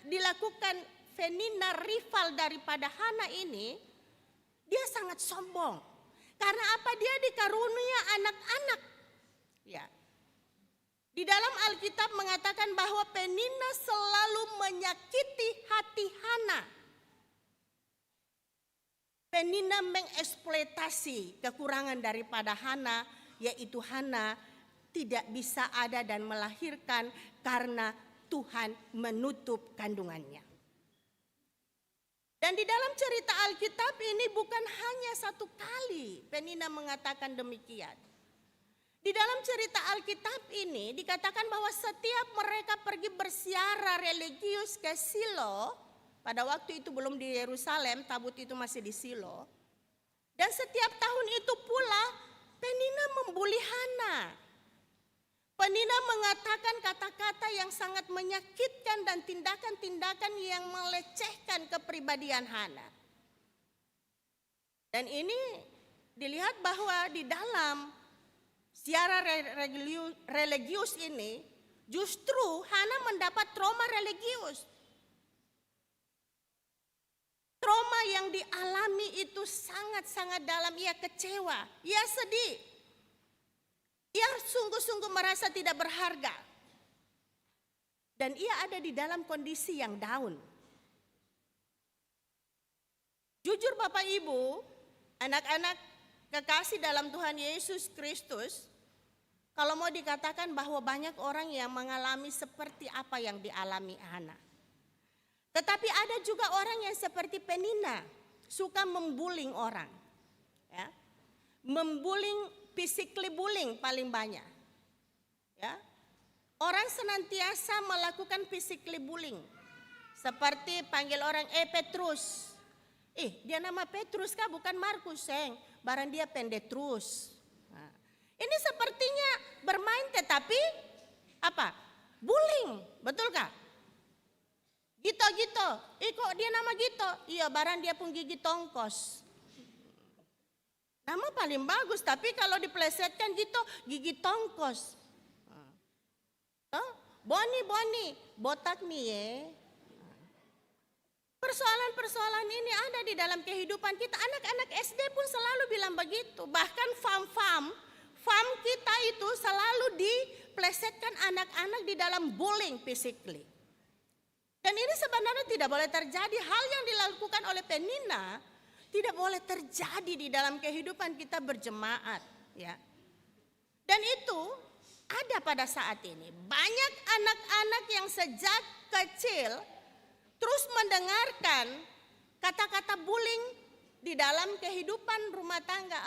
dilakukan Penina, rival daripada Hana ini, dia sangat sombong. Karena apa? Dia dikarunia anak-anak. Ya. Di dalam Alkitab mengatakan bahwa Penina selalu menyakiti hati Hana. Penina mengeksploitasi kekurangan daripada Hana, yaitu Hana tidak bisa ada dan melahirkan karena Tuhan menutup kandungannya. Dan di dalam cerita Alkitab ini bukan hanya satu kali Penina mengatakan demikian. Di dalam cerita Alkitab ini dikatakan bahwa setiap mereka pergi bersiara religius ke Silo, pada waktu itu belum di Yerusalem, tabut itu masih di Silo. Dan setiap tahun itu pula Penina membuli Hana. Penina mengatakan kata-kata yang sangat menyakitkan dan tindakan-tindakan yang melecehkan kepribadian Hana. Dan ini dilihat bahwa di dalam siara religius ini justru Hana mendapat trauma religius. Trauma yang dialami itu sangat-sangat dalam. Ia kecewa, ia sedih. Ia sungguh-sungguh merasa tidak berharga. Dan ia ada di dalam kondisi yang down. Jujur Bapak Ibu, anak-anak kekasih dalam Tuhan Yesus Kristus, kalau mau dikatakan bahwa banyak orang yang mengalami seperti apa yang dialami Hana. Tetapi ada juga orang yang seperti Penina, suka membuling orang. Ya. Membuling, physically bullying paling banyak. Ya. Orang senantiasa melakukan physically bullying. Seperti panggil orang, Petrus. Dia nama Petrus kah? Bukan Markus, Seng. Barang dia Petrus. Nah, ini sepertinya bermain tetapi apa? Bullying, betul kah? Gito. Kok dia nama Gito? Iya, barang dia pun gigi tongkos. Nama paling bagus, tapi kalau diplesetkan gitu, gigi tongkos. Boni, botak nih ya. Persoalan-persoalan ini ada di dalam kehidupan kita. Anak-anak SD pun selalu bilang begitu. Bahkan fam kita itu selalu diplesetkan anak-anak di dalam bullying physically. Dan ini sebenarnya tidak boleh terjadi. Hal yang dilakukan oleh Penina tidak boleh terjadi di dalam kehidupan kita berjemaat, ya. Dan itu ada pada saat ini. Banyak anak-anak yang sejak kecil terus mendengarkan kata-kata bullying di dalam kehidupan rumah tangga.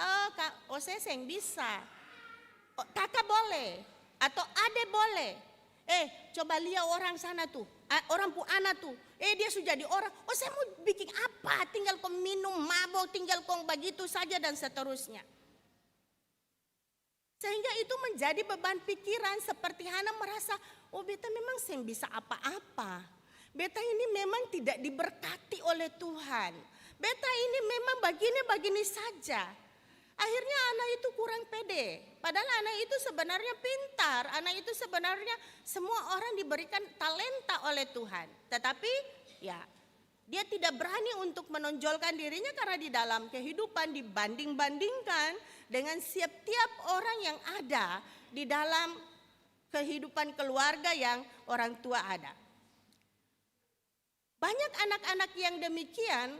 Seseng bisa. Kakak boleh atau ade boleh. Coba lihat orang sana tuh. Orang pu anak tuh, dia sudah jadi orang. Saya mau bikin apa? Tinggal kau minum mabok, tinggal kau begitu saja dan seterusnya. Sehingga itu menjadi beban pikiran seperti Hana merasa, beta memang seng bisa apa-apa. Beta ini memang tidak diberkati oleh Tuhan. Beta ini memang begini-begini saja. Akhirnya anak itu kurang pede. Padahal anak itu sebenarnya pintar. Anak itu sebenarnya semua orang diberikan talenta oleh Tuhan. Tetapi ya dia tidak berani untuk menonjolkan dirinya karena di dalam kehidupan dibanding-bandingkan dengan setiap orang yang ada di dalam kehidupan keluarga yang orang tua ada. Banyak anak-anak yang demikian,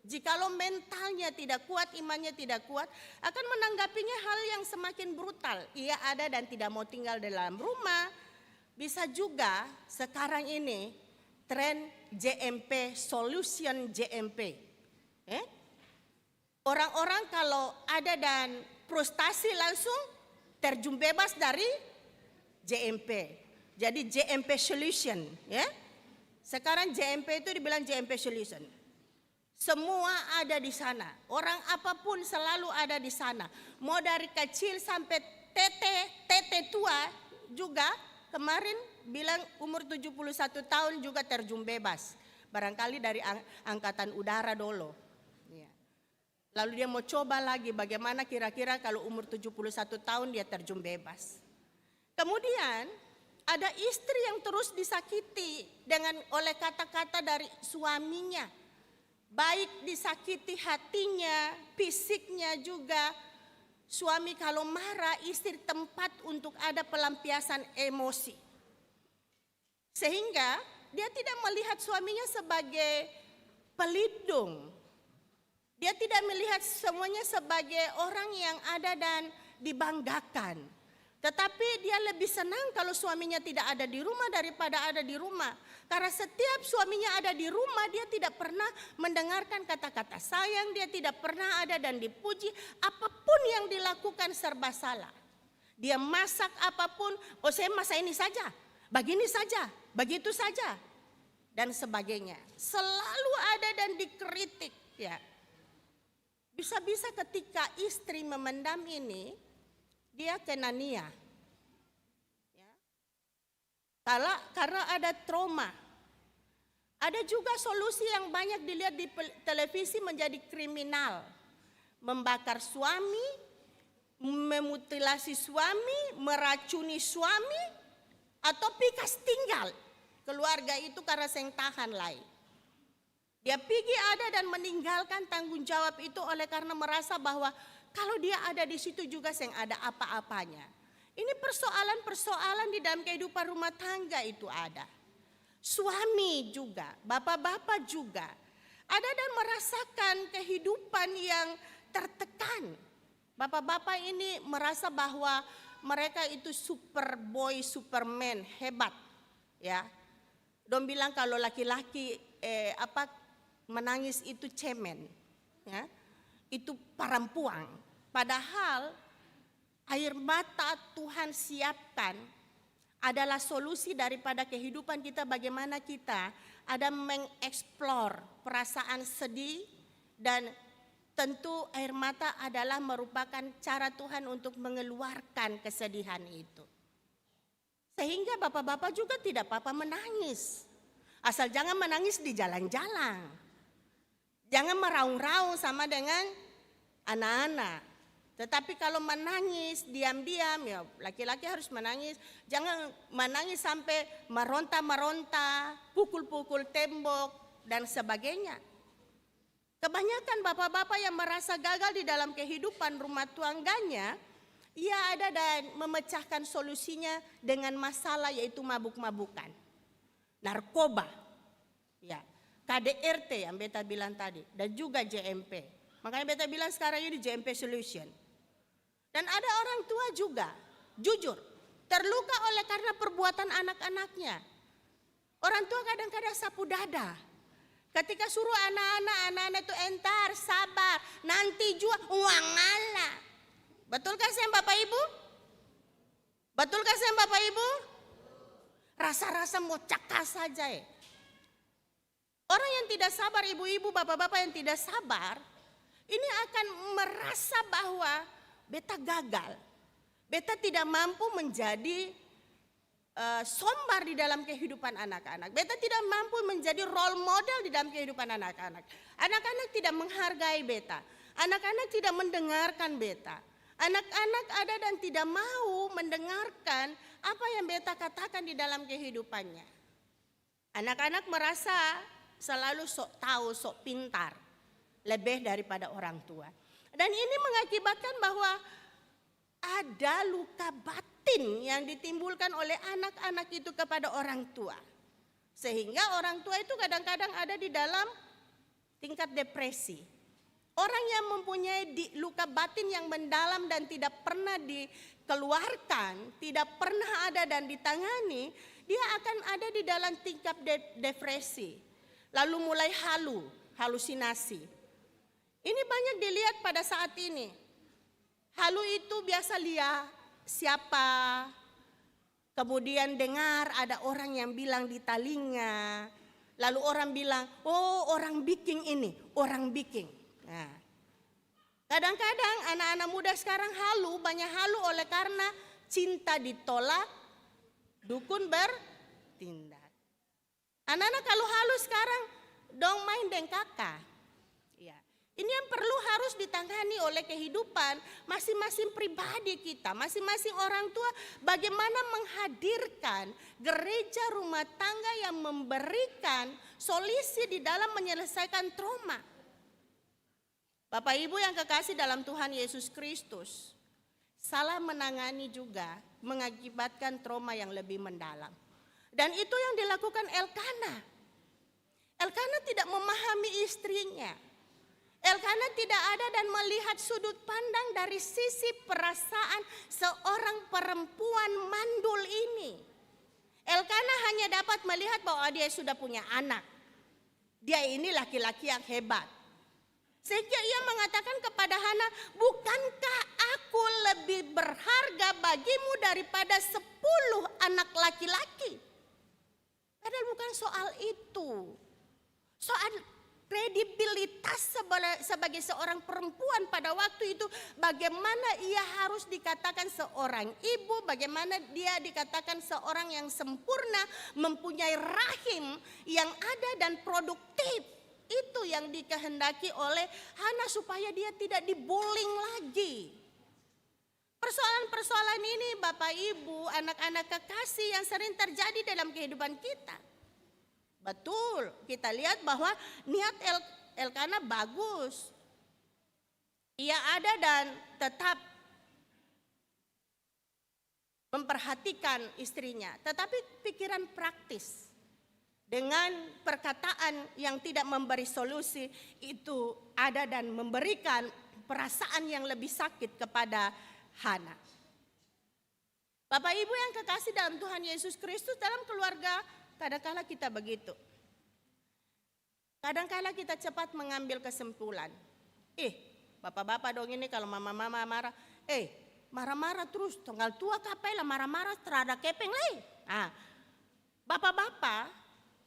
jikalau mentalnya tidak kuat, imannya tidak kuat, akan menanggapinya hal yang semakin brutal. Ia ada dan tidak mau tinggal di dalam rumah. Bisa juga sekarang ini tren JMP, solution JMP. Orang-orang kalau ada dan frustasi langsung terjun bebas dari JMP. Jadi JMP solution, ya. Sekarang JMP itu dibilang JMP solution. Semua ada di sana. Orang apapun selalu ada di sana. Mau dari kecil sampai tete tua juga kemarin bilang umur 71 tahun juga terjun bebas. Barangkali dari angkatan udara dulu. Ya. Lalu dia mau coba lagi bagaimana kira-kira kalau umur 71 tahun dia terjun bebas. Kemudian ada istri yang terus disakiti oleh kata-kata dari suaminya. Baik disakiti hatinya, fisiknya juga. Suami kalau marah, istri tempat untuk ada pelampiasan emosi. Sehingga dia tidak melihat suaminya sebagai pelindung. Dia tidak melihat semuanya sebagai orang yang ada dan dibanggakan. Tetapi dia lebih senang kalau suaminya tidak ada di rumah daripada ada di rumah. Karena setiap suaminya ada di rumah, dia tidak pernah mendengarkan kata-kata sayang, dia tidak pernah ada dan dipuji. Apapun yang dilakukan serba salah. Dia masak apapun, oh saya masak ini saja, begini saja, begitu saja, dan sebagainya. Selalu ada dan dikritik, ya. Bisa-bisa ketika istri memendam ini, dia kena nia. Ya. Karena ada trauma. Ada juga solusi yang banyak dilihat di televisi menjadi kriminal. Membakar suami, memutilasi suami, meracuni suami, atau pikas tinggal keluarga itu karena seng tahan lain. Dia pergi ada dan meninggalkan tanggung jawab itu oleh karena merasa bahwa kalau dia ada di situ juga seng ada apa-apanya. Ini persoalan-persoalan di dalam kehidupan rumah tangga itu ada. Suami juga, bapak-bapak juga. Ada dan merasakan kehidupan yang tertekan. Bapak-bapak ini merasa bahwa mereka itu superboy, superman, hebat. Ya. Dong bilang kalau laki-laki menangis itu cemen. Ya. Itu perempuan. Padahal air mata Tuhan siapkan adalah solusi daripada kehidupan kita, bagaimana kita ada mengeksplor perasaan sedih, dan tentu air mata adalah merupakan cara Tuhan untuk mengeluarkan kesedihan itu. Sehingga bapak-bapak juga tidak apa-apa menangis. Asal jangan menangis di jalan-jalan. Jangan meraung-raung sama dengan anak-anak. Tetapi kalau menangis diam-diam, ya laki-laki harus menangis. Jangan menangis sampai meronta-meronta, pukul-pukul tembok dan sebagainya. Kebanyakan bapak-bapak yang merasa gagal di dalam kehidupan rumah tangganya, ia ada dan memecahkan solusinya dengan masalah yaitu mabuk-mabukan, narkoba, ya. KDRT yang beta bilang tadi, dan juga JMP. Makanya beta bilang sekarang ini JMP solution. Dan ada orang tua juga, jujur, terluka oleh karena perbuatan anak-anaknya. Orang tua kadang-kadang sapu dada. Ketika suruh anak-anak itu entar, sabar, nanti juga uang ngalah. Betulkah sayang Bapak Ibu? Betulkah sayang Bapak Ibu? Rasa-rasa mau cakas saja ya. Orang yang tidak sabar, ibu-ibu, bapak-bapak yang tidak sabar, ini akan merasa bahwa beta gagal. Beta tidak mampu menjadi sombar di dalam kehidupan anak-anak. Beta tidak mampu menjadi role model di dalam kehidupan anak-anak. Anak-anak tidak menghargai beta. Anak-anak tidak mendengarkan beta. Anak-anak ada dan tidak mau mendengarkan apa yang beta katakan di dalam kehidupannya. Anak-anak merasa selalu sok tahu, sok pintar, lebih daripada orang tua. Dan ini mengakibatkan bahwa ada luka batin yang ditimbulkan oleh anak-anak itu kepada orang tua. Sehingga orang tua itu kadang-kadang ada di dalam tingkat depresi. Orang yang mempunyai luka batin yang mendalam dan tidak pernah dikeluarkan, tidak pernah ada dan ditangani, dia akan ada di dalam tingkat depresi. Lalu mulai halusinasi. Ini banyak dilihat pada saat ini. Halu itu biasa lihat siapa, kemudian dengar ada orang yang bilang di telinga, lalu orang bilang, oh orang biking ini, orang biking. Nah, kadang-kadang anak-anak muda sekarang banyak halu oleh karena cinta ditolak, dukun bertindak. Anak-anak kalau halu sekarang, dong main dengan kakak. Ya. Ini yang perlu harus ditangani oleh kehidupan masing-masing pribadi kita, masing-masing orang tua, bagaimana menghadirkan gereja rumah tangga yang memberikan solusi di dalam menyelesaikan trauma. Bapak Ibu yang kekasih dalam Tuhan Yesus Kristus, salah menangani juga mengakibatkan trauma yang lebih mendalam. Dan itu yang dilakukan Elkana. Elkana tidak memahami istrinya. Elkana tidak ada dan melihat sudut pandang dari sisi perasaan seorang perempuan mandul ini. Elkana hanya dapat melihat bahwa dia sudah punya anak. Dia ini laki-laki yang hebat. Sehingga ia mengatakan kepada Hana, bukankah aku lebih berharga bagimu daripada 10 anak laki-laki? Padahal bukan soal itu. Soal kredibilitas sebagai seorang perempuan pada waktu itu, bagaimana ia harus dikatakan seorang ibu, bagaimana dia dikatakan seorang yang sempurna, mempunyai rahim yang ada dan produktif. Itu yang dikehendaki oleh Hana supaya dia tidak dibullying lagi. Persoalan-persoalan ini Bapak Ibu, anak-anak kekasih yang sering terjadi dalam kehidupan kita. Betul, kita lihat bahwa niat Elkana bagus. Ia ada dan tetap memperhatikan istrinya. Tetapi pikiran praktis dengan perkataan yang tidak memberi solusi itu ada dan memberikan perasaan yang lebih sakit kepada Hana. Bapak Ibu yang kekasih dalam Tuhan Yesus Kristus, dalam keluarga kadang-kala kita begitu. Kadang-kala kita cepat mengambil kesimpulan. Bapak-bapak dong ini kalau mama-mama marah. Marah-marah terus. Tanggal tua kapai lah marah-marah terhadap kepeng lain. Bapak-bapak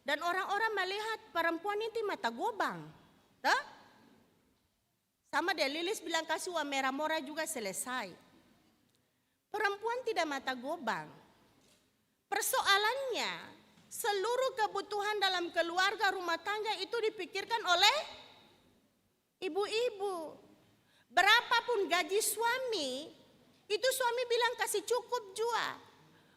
dan orang-orang melihat perempuan itu mata gobang. Sama dia Lilis bilang kasih uang merah-merah juga selesai. Perempuan tidak mata gobang. Persoalannya, seluruh kebutuhan dalam keluarga rumah tangga itu dipikirkan oleh ibu-ibu. Berapapun gaji suami, itu suami bilang kasih cukup jua.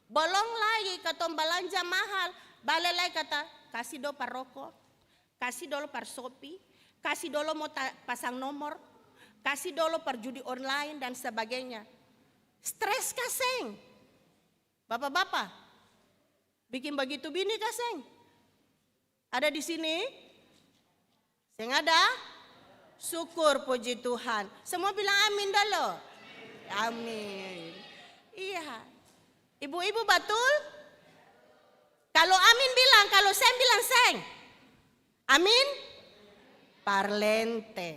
Bolong lagi kata belanja mahal, balik lagi kata kasih do par rokok, kasih dulu par Shopee, kasih dulu mau pasang nomor, kasih dulu per judi online dan sebagainya. Stres kaseng. Bapak-bapak, bikin begitu bini kaseng. Ada di sini? Seng ada? Syukur puji Tuhan. Semua bilang amin dulu. Amin. Iya. Ibu-ibu betul? Kalau amin bilang, kalau seng bilang seng. Amin? Parlente.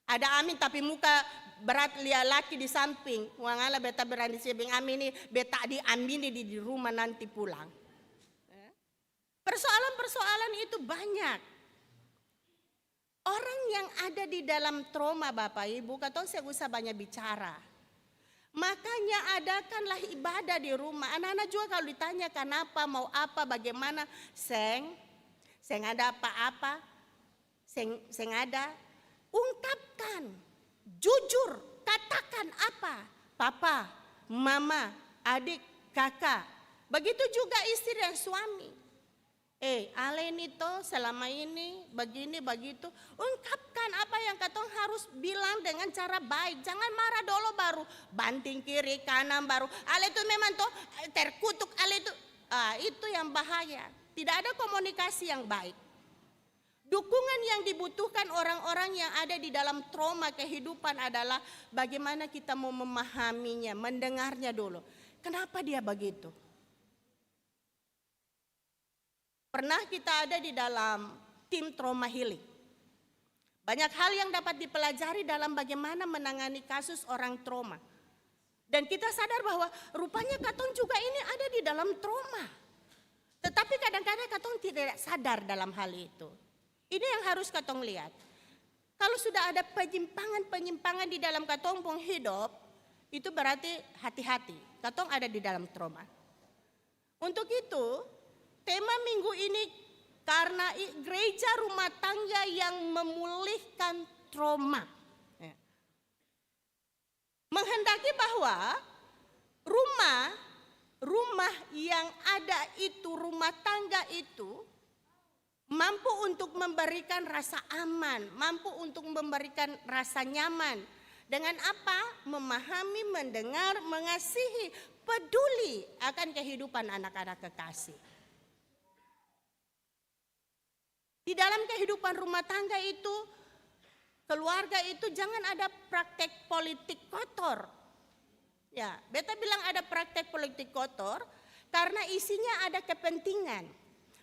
Ada amin tapi muka berat lihat laki di samping. Wangala beta berani sebing amin ini beta diamini di rumah nanti pulang. Persoalan-persoalan itu banyak. Orang yang ada di dalam trauma Bapak Ibu, katong saya usah banyak bicara. Makanya adakanlah ibadah di rumah. Anak-anak juga kalau ditanya kenapa, mau apa, bagaimana. Seng ada apa-apa. Seng ada. Ungkapkan, jujur, katakan apa. Papa, mama, adik, kakak. Begitu juga istri dan suami. Ale ini toh selama ini begini begitu. Ungkapkan apa yang katong harus bilang dengan cara baik. Jangan marah dulu baru banting kiri kanan baru. Ale itu memang toh terkutuk ale itu. Itu yang bahaya. Tidak ada komunikasi yang baik. Dukungan yang dibutuhkan orang-orang yang ada di dalam trauma kehidupan adalah bagaimana kita mau memahaminya, mendengarnya dulu. Kenapa dia begitu? Pernah kita ada di dalam tim trauma healing. Banyak hal yang dapat dipelajari dalam bagaimana menangani kasus orang trauma. Dan kita sadar bahwa rupanya katong juga ini ada di dalam trauma. Tetapi kadang-kadang katong tidak sadar dalam hal itu. Ini yang harus katong lihat. Kalau sudah ada penyimpangan-penyimpangan di dalam katong pun hidup, itu berarti hati-hati. Katong ada di dalam trauma. Untuk itu, tema minggu ini karena gereja rumah tangga yang memulihkan trauma. Menghendaki bahwa rumah yang ada itu, rumah tangga itu mampu untuk memberikan rasa aman, mampu untuk memberikan rasa nyaman. Dengan apa? Memahami, mendengar, mengasihi, peduli akan kehidupan anak-anak kekasih. Di dalam kehidupan rumah tangga itu, keluarga itu jangan ada praktek politik kotor. Ya, beta bilang ada praktek politik kotor karena isinya ada kepentingan.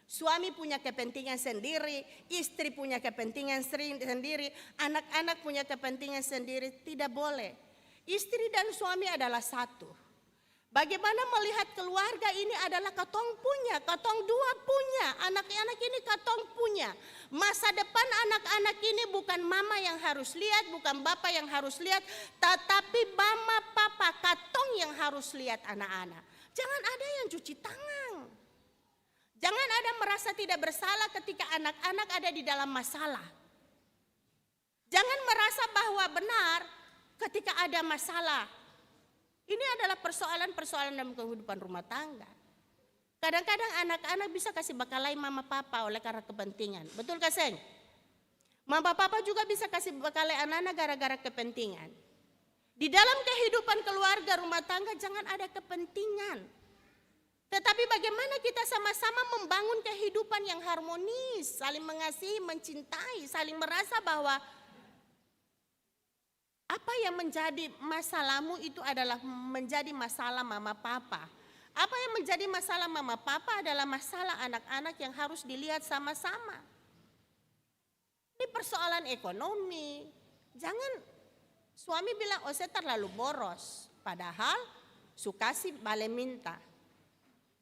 Suami punya kepentingan sendiri, istri punya kepentingan sendiri, anak-anak punya kepentingan sendiri. Tidak boleh. Istri dan suami adalah satu. Bagaimana melihat keluarga ini adalah katong punya, katong dua punya, anak-anak ini katong punya. Masa depan anak-anak ini bukan mama yang harus lihat, bukan bapak yang harus lihat, tetapi mama, papa, katong yang harus lihat anak-anak. Jangan ada yang cuci tangan. Jangan ada merasa tidak bersalah ketika anak-anak ada di dalam masalah. Jangan merasa bahwa benar ketika ada masalah. Ini adalah persoalan-persoalan dalam kehidupan rumah tangga. Kadang-kadang anak-anak bisa kasih bakalai mama papa oleh karena kepentingan. Betul gak Seng? Mama papa juga bisa kasih bakalai anak-anak gara-gara kepentingan. Di dalam kehidupan keluarga rumah tangga jangan ada kepentingan. Tetapi bagaimana kita sama-sama membangun kehidupan yang harmonis, saling mengasihi, mencintai, saling merasa bahwa apa yang menjadi masalahmu itu adalah menjadi masalah mama papa. Apa yang menjadi masalah mama papa adalah masalah anak-anak yang harus dilihat sama-sama. Ini persoalan ekonomi. Jangan suami bilang, oh saya terlalu boros. Padahal sukasi bale minta.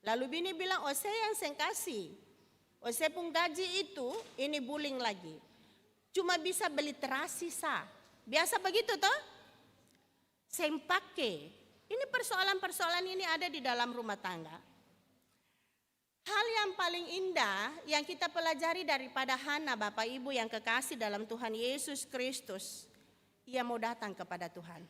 Lalu bini bilang, oh saya yang saya kasih. Oh saya pun gaji itu, ini buling lagi. Cuma bisa beli terasi sah. Biasa begitu toh? Saya pakai. Ini persoalan-persoalan ini ada di dalam rumah tangga. Hal yang paling indah yang kita pelajari daripada Hana, Bapak Ibu yang kekasih dalam Tuhan Yesus Kristus. Ia mau datang kepada Tuhan.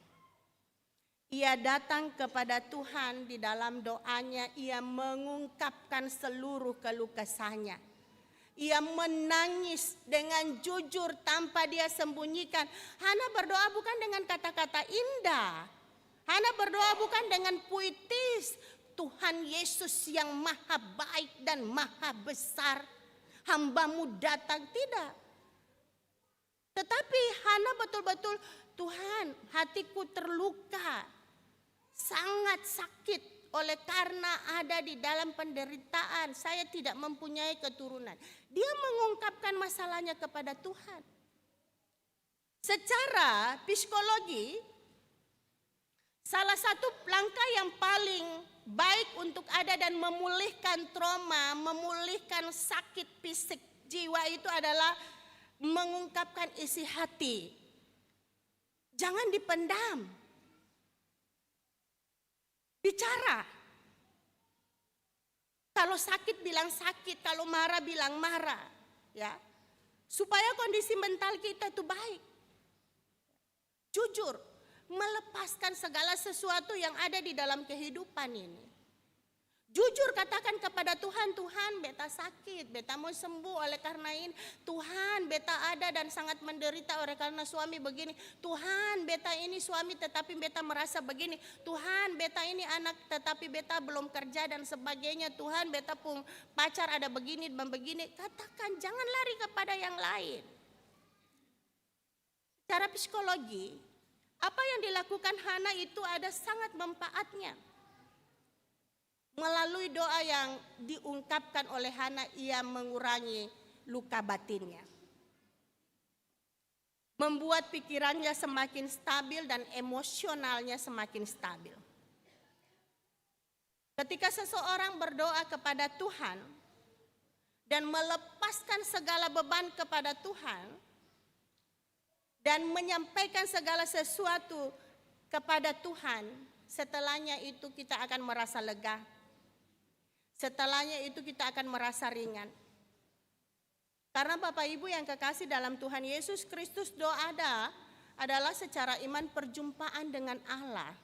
Ia datang kepada Tuhan di dalam doanya, ia mengungkapkan seluruh keluh kesahnya. Ia menangis dengan jujur tanpa dia sembunyikan. Hana berdoa bukan dengan kata-kata indah. Hana berdoa bukan dengan puitis. Tuhan Yesus yang maha baik dan maha besar. Hambamu datang, tidak. Tetapi Hana betul-betul, Tuhan hatiku terluka. Sangat sakit oleh karena ada di dalam penderitaan. Saya tidak mempunyai keturunan. Dia mengungkapkan masalahnya kepada Tuhan. Secara psikologi, salah satu langkah yang paling baik untuk ada dan memulihkan trauma, memulihkan sakit fisik jiwa itu adalah mengungkapkan isi hati. Jangan dipendam. Bicara. Kalau sakit bilang sakit, kalau marah bilang marah, ya. Supaya kondisi mental kita itu baik. Jujur, melepaskan segala sesuatu yang ada di dalam kehidupan ini. Jujur katakan kepada Tuhan, Tuhan beta sakit, beta mau sembuh oleh karena ini. Tuhan beta ada dan sangat menderita oleh karena suami begini. Tuhan beta ini suami tetapi beta merasa begini. Tuhan beta ini anak tetapi beta belum kerja dan sebagainya. Tuhan beta pun pacar ada begini dan begini. Katakan, jangan lari kepada yang lain. Secara psikologi, apa yang dilakukan Hana itu ada sangat manfaatnya. Melalui doa yang diungkapkan oleh Hana, ia mengurangi luka batinnya. Membuat pikirannya semakin stabil dan emosionalnya semakin stabil. Ketika seseorang berdoa kepada Tuhan dan melepaskan segala beban kepada Tuhan dan menyampaikan segala sesuatu kepada Tuhan, setelahnya itu kita akan merasa lega. Setelahnya itu kita akan merasa ringan. Karena Bapak Ibu yang kekasih dalam Tuhan Yesus Kristus, doa adalah secara iman perjumpaan dengan Allah.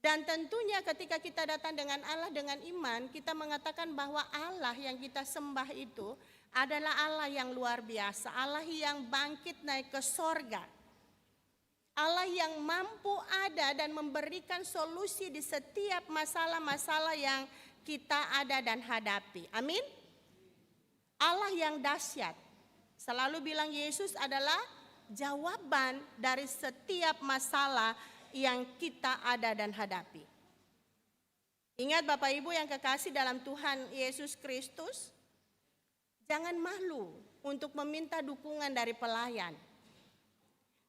Dan tentunya ketika kita datang dengan Allah dengan iman, kita mengatakan bahwa Allah yang kita sembah itu adalah Allah yang luar biasa. Allah yang bangkit naik ke sorga. Allah yang mampu ada dan memberikan solusi di setiap masalah-masalah yang kita ada dan hadapi. Amin. Allah yang dahsyat. Selalu bilang Yesus adalah jawaban dari setiap masalah yang kita ada dan hadapi. Ingat Bapak Ibu yang kekasih dalam Tuhan Yesus Kristus, jangan malu untuk meminta dukungan dari pelayan.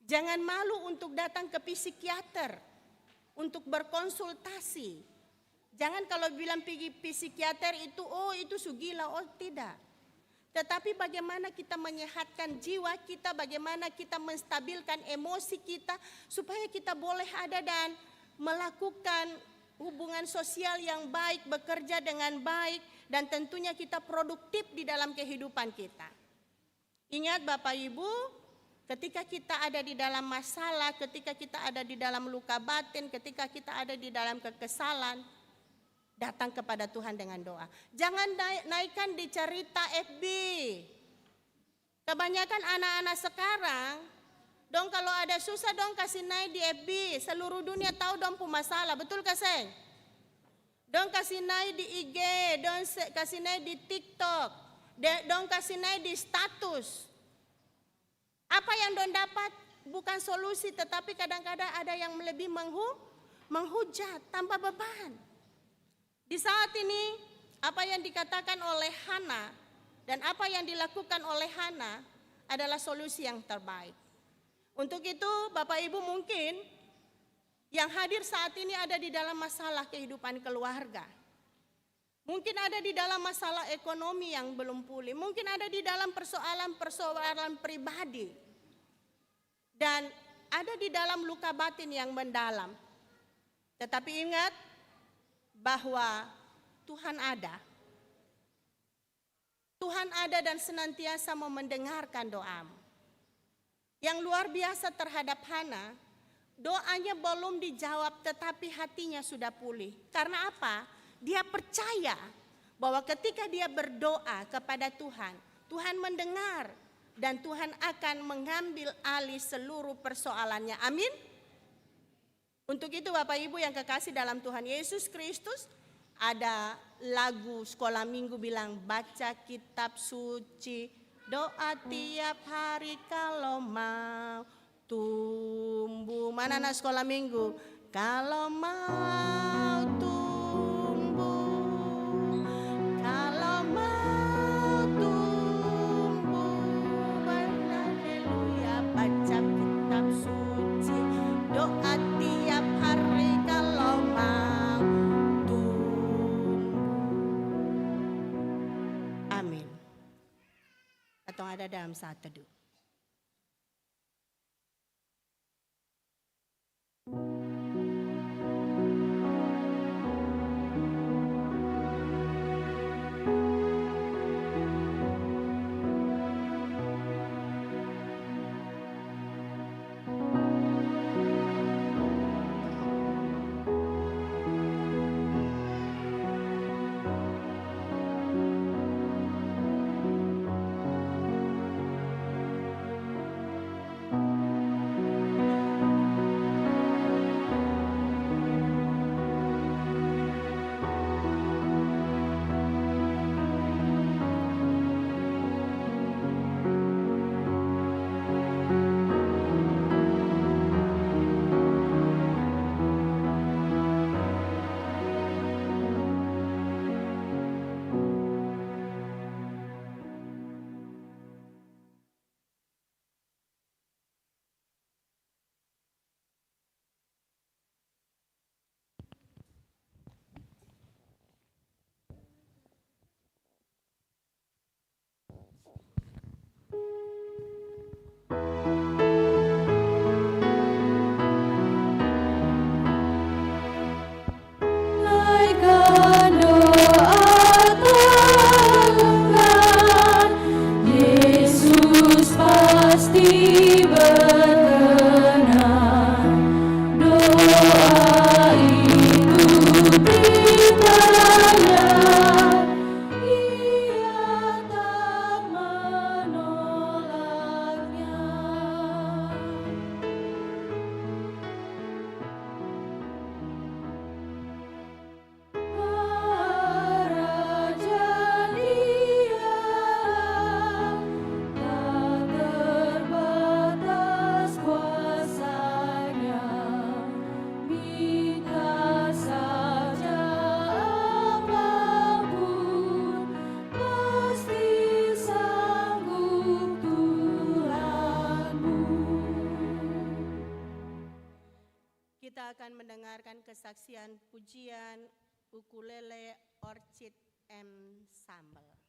Jangan malu untuk datang ke psikiater untuk berkonsultasi. Jangan kalau bilang pergi psikiater itu, oh itu sugila, oh tidak. Tetapi bagaimana kita menyehatkan jiwa kita, bagaimana kita menstabilkan emosi kita, supaya kita boleh ada dan melakukan hubungan sosial yang baik, bekerja dengan baik, dan tentunya kita produktif di dalam kehidupan kita. Ingat Bapak Ibu, ketika kita ada di dalam masalah, ketika kita ada di dalam luka batin, ketika kita ada di dalam kekesalan, datang kepada Tuhan dengan doa. Jangan naikkan di cerita FB. Kebanyakan anak-anak sekarang, dong kalau ada susah dong kasih naik di FB. Seluruh dunia tahu dong pu masalah, betul kasih? Dong kasih naik di IG, dong kasih naik di TikTok, dong kasih naik di status. Apa yang dong dapat bukan solusi, tetapi kadang-kadang ada yang lebih menghujat, tanpa beban. Di saat ini, apa yang dikatakan oleh Hana dan apa yang dilakukan oleh Hana adalah solusi yang terbaik. Untuk itu, Bapak Ibu mungkin yang hadir saat ini ada di dalam masalah kehidupan keluarga. Mungkin ada di dalam masalah ekonomi yang belum pulih. Mungkin ada di dalam persoalan pribadi. Dan ada di dalam luka batin yang mendalam. Tetapi ingat bahwa Tuhan ada. Tuhan ada dan senantiasa mau mendengarkan doamu. Yang luar biasa terhadap Hana, doanya belum dijawab tetapi hatinya sudah pulih. Karena apa? Dia percaya bahwa ketika dia berdoa kepada Tuhan, Tuhan mendengar dan Tuhan akan mengambil alih seluruh persoalannya. Amin. Untuk itu Bapak Ibu yang kekasih dalam Tuhan Yesus Kristus, ada lagu sekolah minggu bilang baca kitab suci, doa tiap hari kalau mau tumbuh. Mana anak sekolah minggu? Kalau mau tumbuh, kalau mau tumbuh, haleluya, baca kitab suci, doa tiap hari kalau mau tumbuh. Amin. Atau ada dalam saat teduh. pujian ukulele Orchid Ensemble.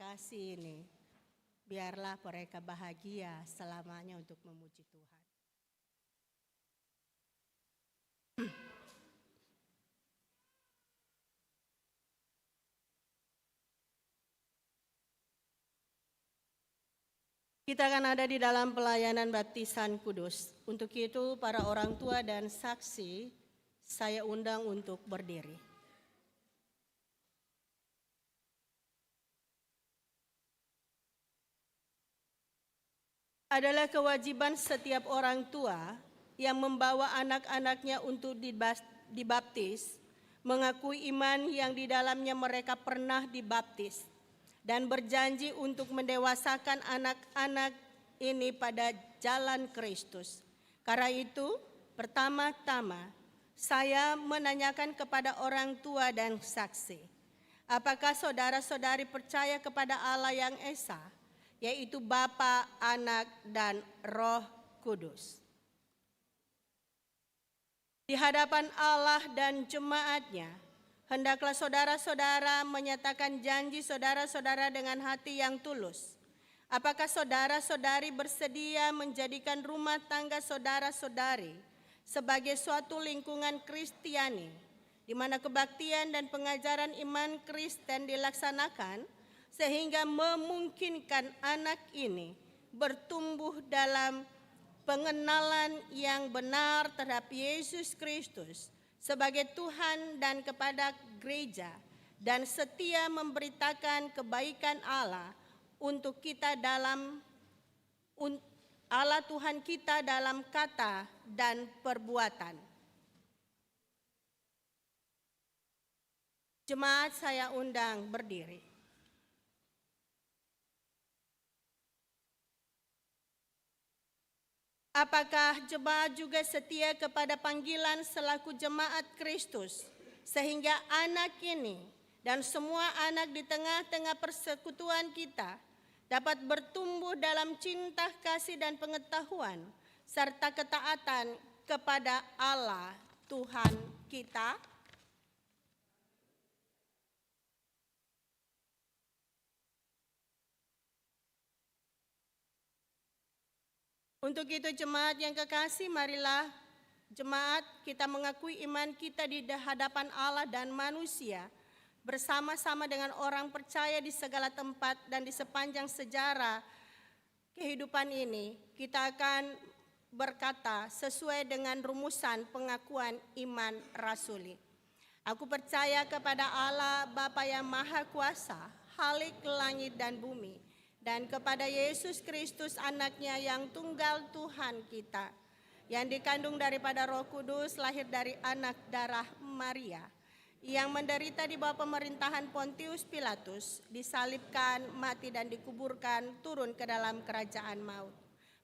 kekasih ini, biarlah mereka bahagia selamanya untuk memuji Tuhan. Kita akan ada di dalam pelayanan baptisan kudus. Untuk itu para orang tua dan saksi saya undang untuk berdiri. Adalah kewajiban setiap orang tua yang membawa anak-anaknya untuk dibaptis, mengakui iman yang di dalamnya mereka pernah dibaptis, dan berjanji untuk mendewasakan anak-anak ini pada jalan Kristus. Karena itu, pertama-tama saya menanyakan kepada orang tua dan saksi, apakah saudara-saudari percaya kepada Allah yang Esa, yaitu Bapa, Anak, dan Roh Kudus? Di hadapan Allah dan jemaatnya, hendaklah saudara-saudara menyatakan janji saudara-saudara dengan hati yang tulus. Apakah saudara-saudari bersedia menjadikan rumah tangga saudara-saudari sebagai suatu lingkungan Kristiani, di mana kebaktian dan pengajaran iman Kristen dilaksanakan, sehingga memungkinkan anak ini bertumbuh dalam pengenalan yang benar terhadap Yesus Kristus sebagai Tuhan dan kepada gereja, dan setia memberitakan kebaikan Allah untuk kita dalam Allah Tuhan kita dalam kata dan perbuatan. Jemaat saya undang berdiri. Apakah jemaat juga setia kepada panggilan selaku jemaat Kristus, sehingga anak ini dan semua anak di tengah-tengah persekutuan kita dapat bertumbuh dalam cinta, kasih, dan pengetahuan, serta ketaatan kepada Allah Tuhan kita? Untuk itu jemaat yang kekasih, marilah jemaat kita mengakui iman kita di hadapan Allah dan manusia, bersama-sama dengan orang percaya di segala tempat dan di sepanjang sejarah kehidupan ini. Kita akan berkata sesuai dengan rumusan pengakuan iman rasuli. Aku percaya kepada Allah Bapa yang Maha Kuasa, Khalik langit dan bumi, dan kepada Yesus Kristus anaknya yang tunggal Tuhan kita, yang dikandung daripada Roh Kudus, lahir dari anak darah Maria, yang menderita di bawah pemerintahan Pontius Pilatus, disalibkan, mati dan dikuburkan, turun ke dalam kerajaan maut.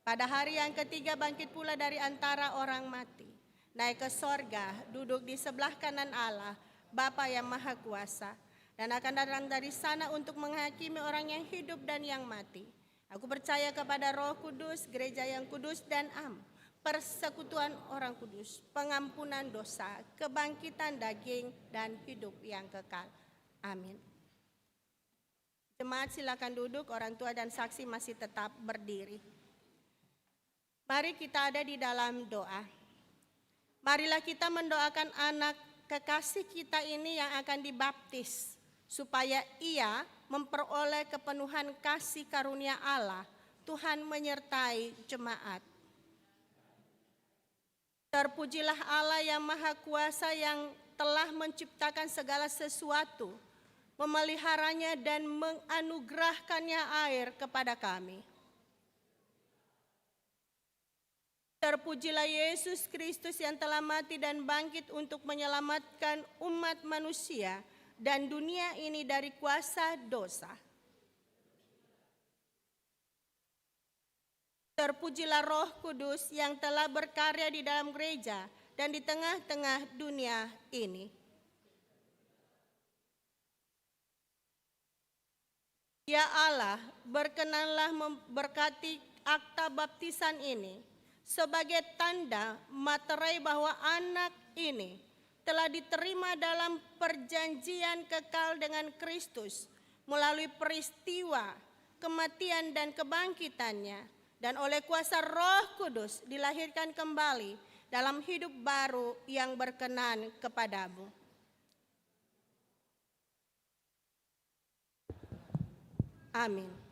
Pada hari yang ketiga bangkit pula dari antara orang mati, naik ke sorga, duduk di sebelah kanan Allah, Bapa yang Maha Kuasa, dan akan datang dari sana untuk menghakimi orang yang hidup dan yang mati. Aku percaya kepada Roh Kudus, gereja yang kudus dan am, persekutuan orang kudus, pengampunan dosa, kebangkitan daging, dan hidup yang kekal. Amin. Jemaat silakan duduk, orang tua dan saksi masih tetap berdiri. Mari kita ada di dalam doa. Marilah kita mendoakan anak kekasih kita ini yang akan dibaptis, supaya ia memperoleh kepenuhan kasih karunia Allah. Tuhan menyertai jemaat. Terpujilah Allah yang Maha Kuasa yang telah menciptakan segala sesuatu, memeliharanya dan menganugerahkannya air kepada kami. Terpujilah Yesus Kristus yang telah mati dan bangkit untuk menyelamatkan umat manusia dan dunia ini dari kuasa dosa. Terpujilah Roh Kudus yang telah berkarya di dalam gereja dan di tengah-tengah dunia ini. Ya Allah, berkenanlah memberkati akta baptisan ini sebagai tanda materai bahwa anak ini telah diterima dalam perjanjian kekal dengan Kristus melalui peristiwa kematian dan kebangkitannya, dan oleh kuasa Roh Kudus dilahirkan kembali dalam hidup baru yang berkenan kepadamu. Amin.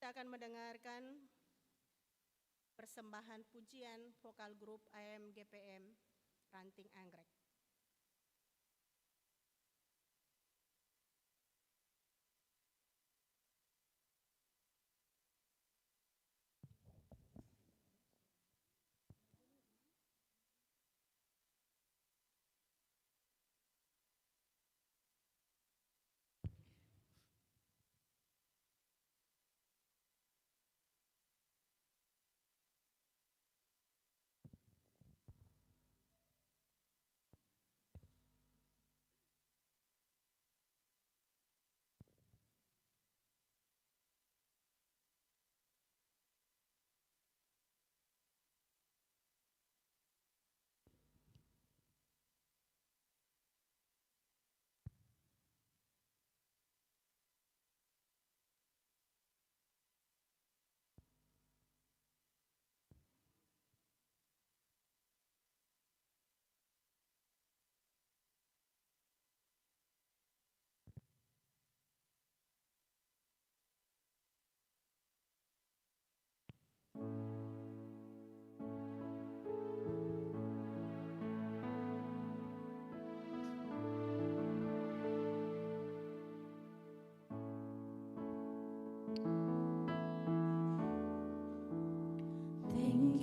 Kita akan mendengarkan persembahan pujian vokal grup AM GPM Ranting Anggrek.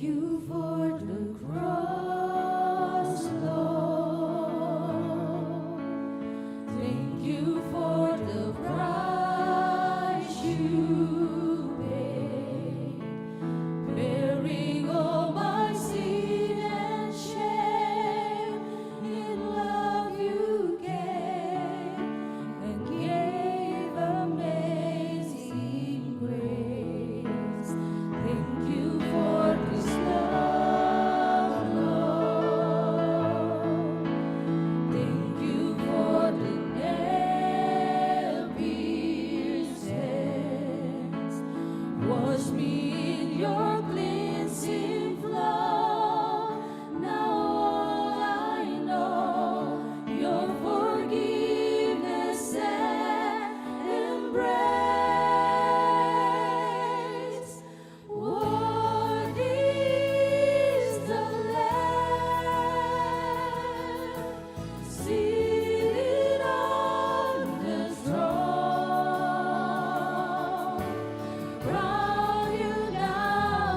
you for the cross, Lord. Thank you for the price you paid, bearing all my sin and shame. In love you came and gave amazing grace. Thank you for this love, Lord. Thank you for the nail-pierced hands. Wash me in your cleansing flood. Now all I know, your forgiveness and embrace. What is the Lamb seated on the throne? Crown you now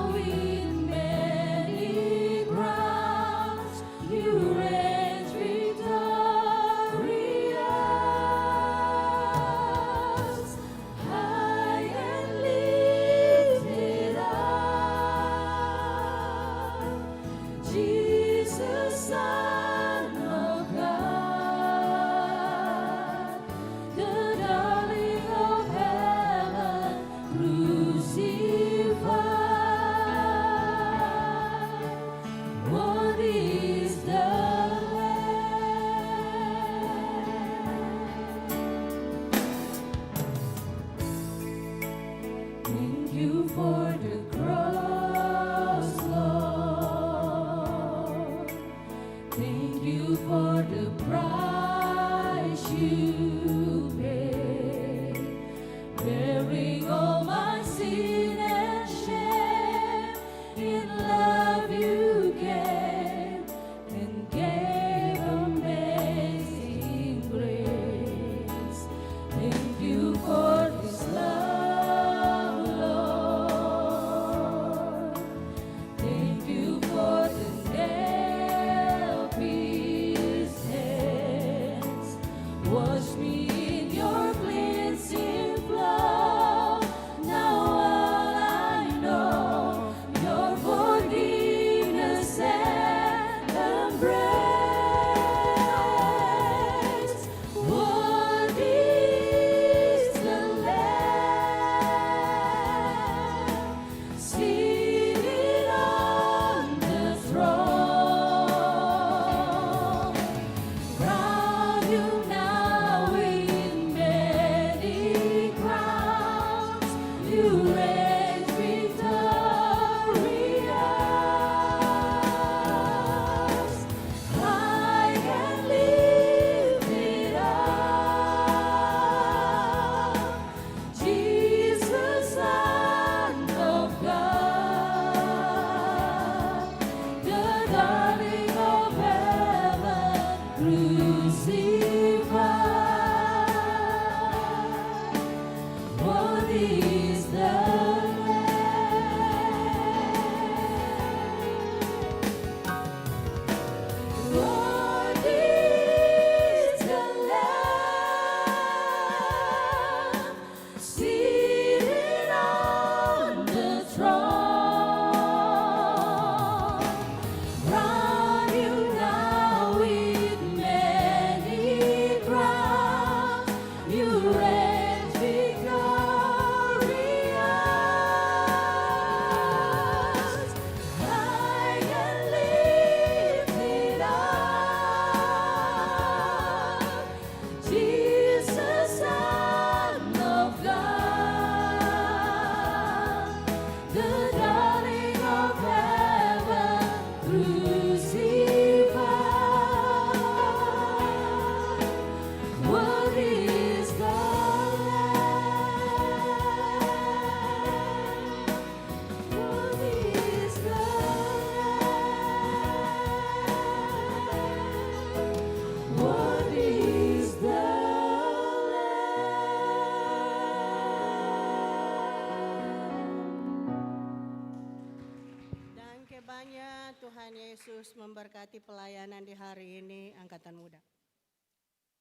Yesus memberkati pelayanan di hari ini Angkatan Muda.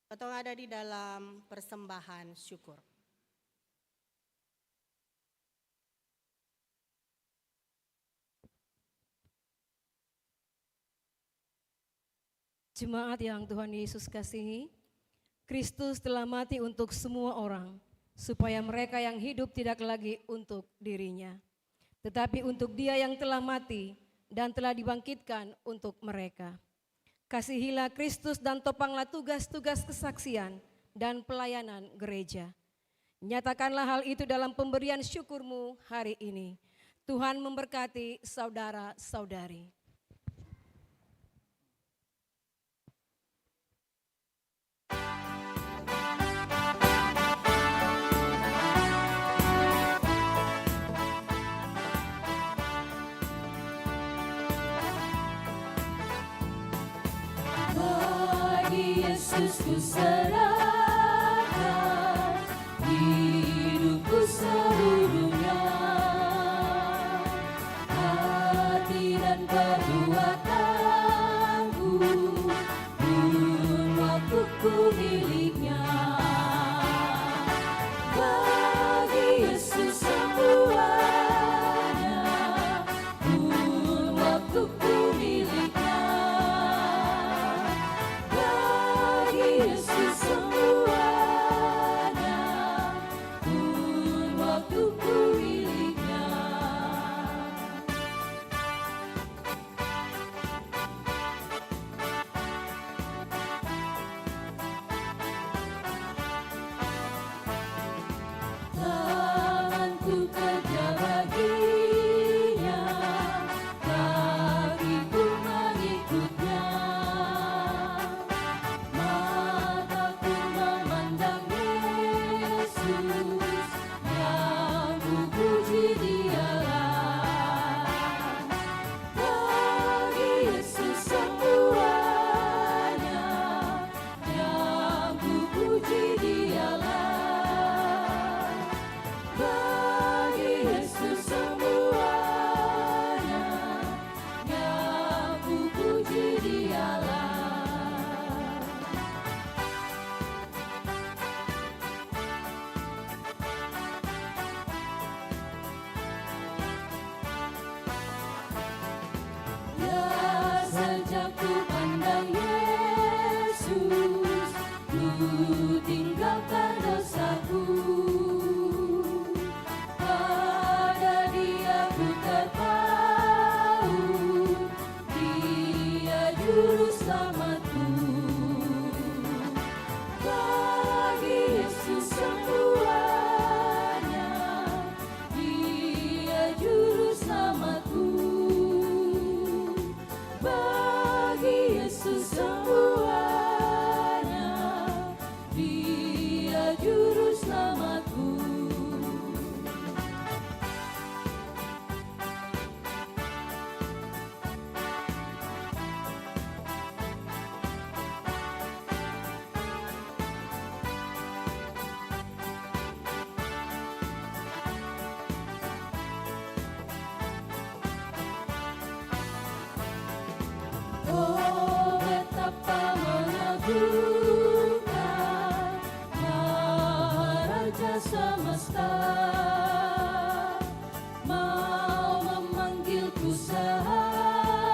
Atau ada di dalam persembahan syukur. Jemaat yang Tuhan Yesus kasihi, Kristus telah mati untuk semua orang, supaya mereka yang hidup tidak lagi untuk dirinya, tetapi untuk Dia yang telah mati dan telah dibangkitkan untuk mereka. Kasihilah Kristus dan topanglah tugas-tugas kesaksian dan pelayanan gereja. Nyatakanlah hal itu dalam pemberian syukurmu hari ini. Tuhan memberkati saudara-saudari. Bagi Yesus ku serahkan hidupku seluruhnya, hati dan perbuatanku, pun waktuku miliknya. Bagi Yesus semuanya, pun waktuku miliknya. Bagi Yesus semuanya, pun waktuku miliknya. Tanganku kerja baginya, kakiku mengikutnya. Mataku memandang Yesus, yang ku puji Dialah. Bagi Yesus semuanya, yang ku puji Dialah. Bagi Yesus semuanya, yang ku puji Dialah. Ya sejak ku pandang Yesus, ku tinggalkan dosaku. Pada Dia ku terpaut, Dia juru selamatku. Bagi Yesus semuanya, Dia juru selamatku. Bagi Yesus semuanya, Dia juru selamatku. Oh, betapa mengagumkan Maharaja semesta, mau memanggilku sahabat,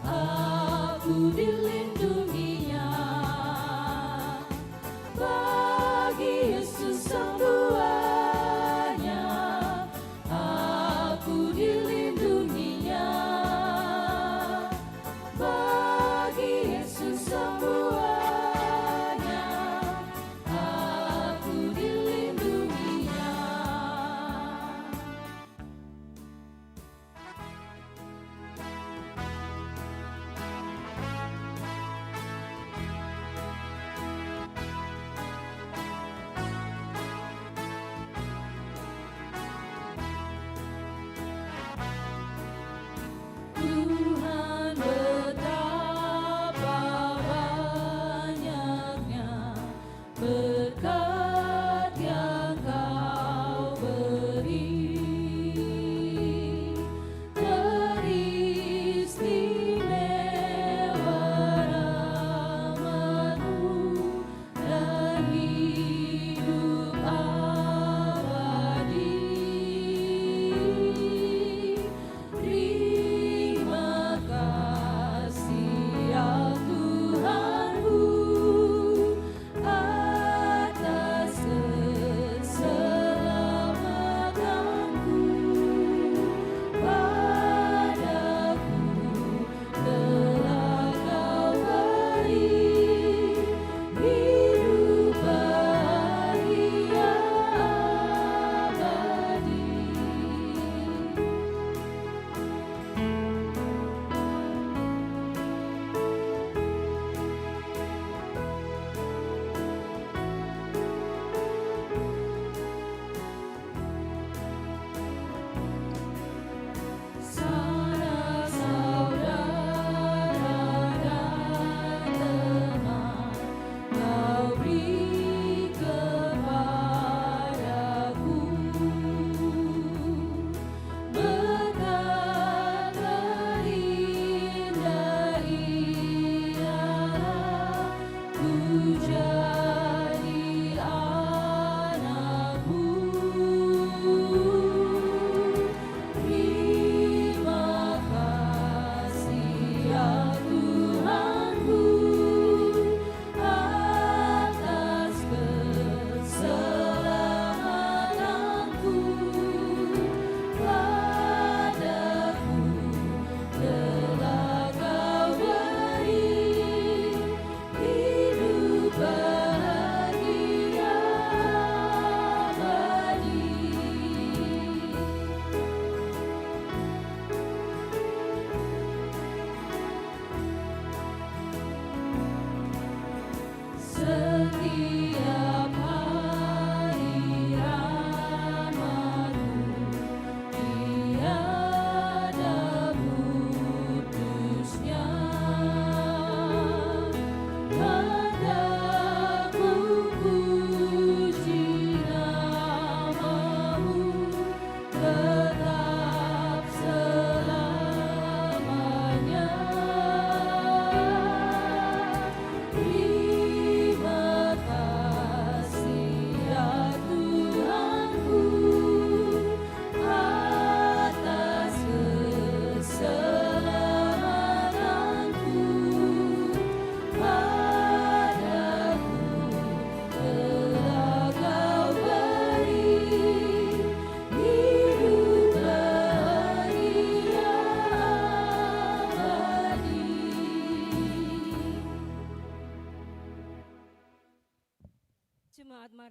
aku dilindunginya. Bagi Yesus semuanya, aku dilindunginya. Bagi Yesus semua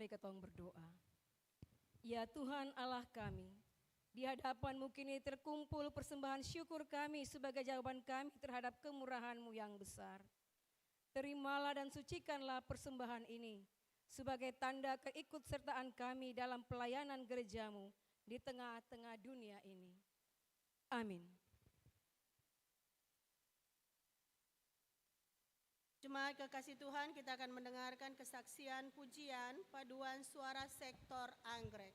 Mari ketong berdoa. Ya Tuhan Allah kami, di hadapan-Mu kini terkumpul persembahan syukur kami sebagai jawaban kami terhadap kemurahan-Mu yang besar. Terimalah dan sucikanlah persembahan ini sebagai tanda keikutsertaan kami dalam pelayanan gereja-Mu di tengah-tengah dunia ini. Amin. Jemaat kekasih Tuhan, kita akan mendengarkan kesaksian pujian paduan suara sektor anggrek.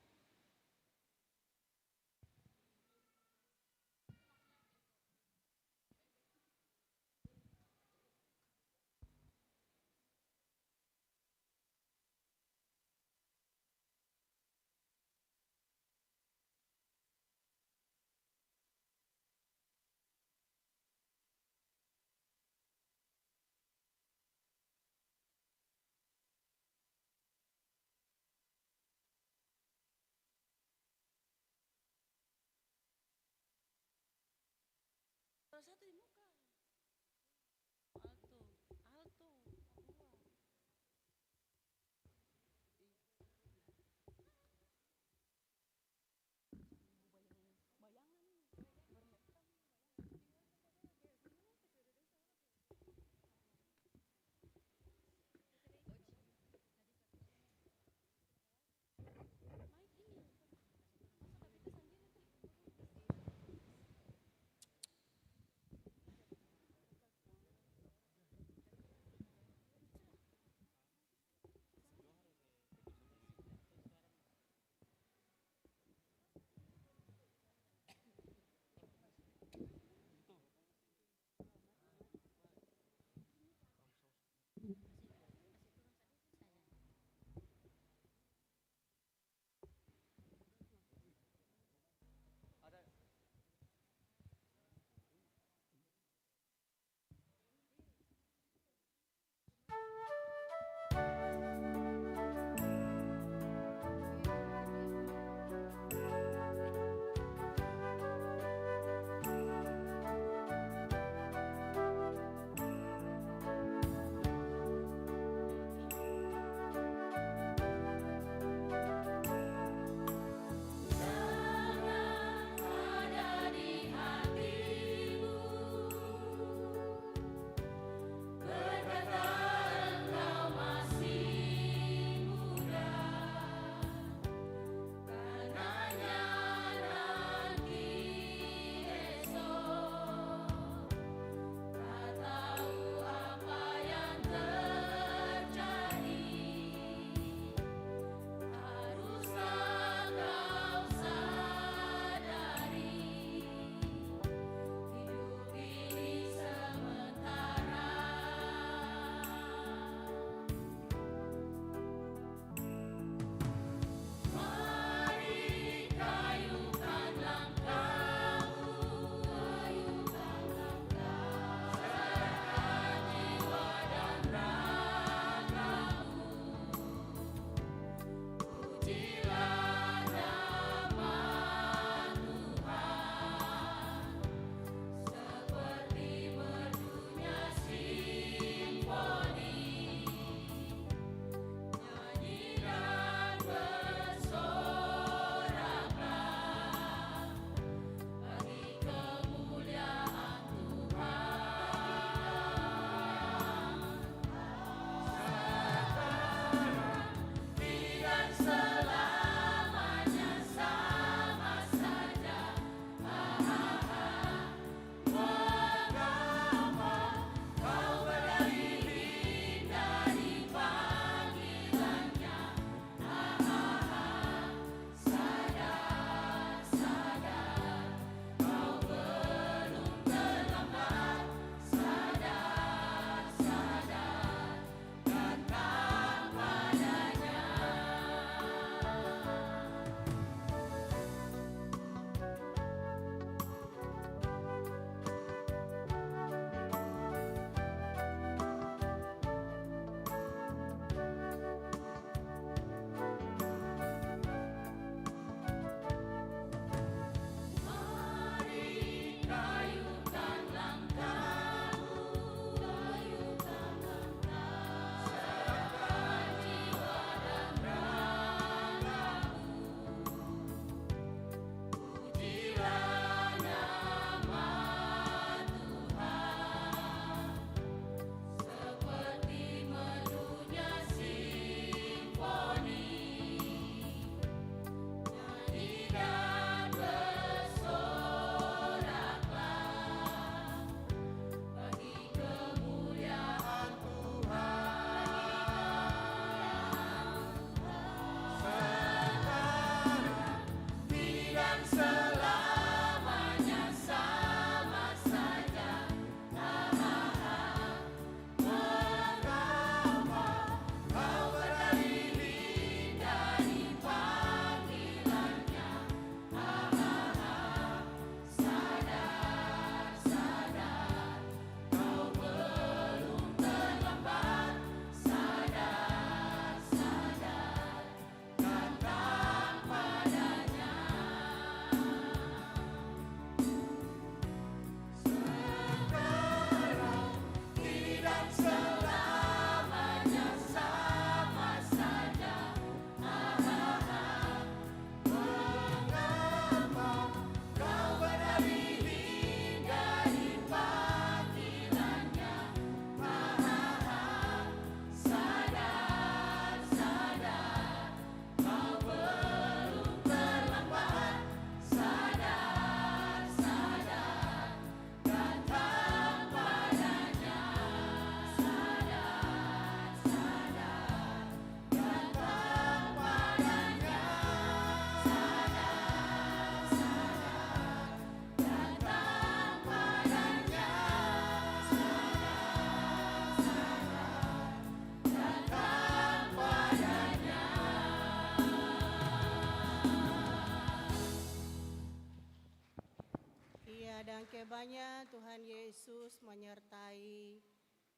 Karya dan kebanya Tuhan Yesus menyertai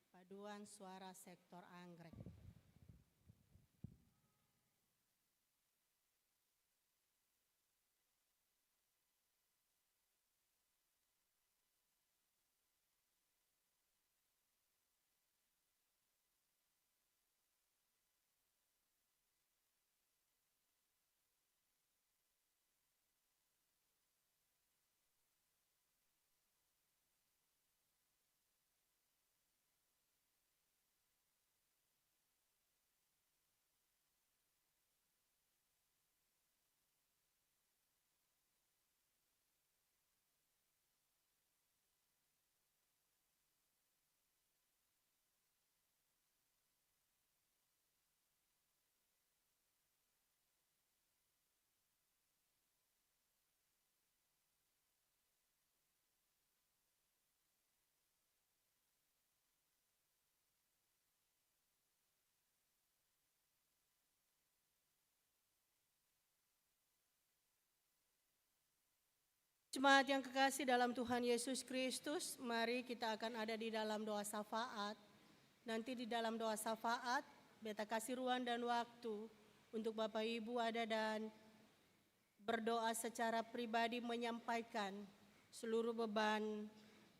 paduan suara sektor anggrek. Jemaat yang kekasih dalam Tuhan Yesus Kristus, mari kita akan ada di dalam doa syafaat. Nanti di dalam doa syafaat, beta kasih ruang dan waktu untuk Bapak Ibu ada dan berdoa secara pribadi menyampaikan seluruh beban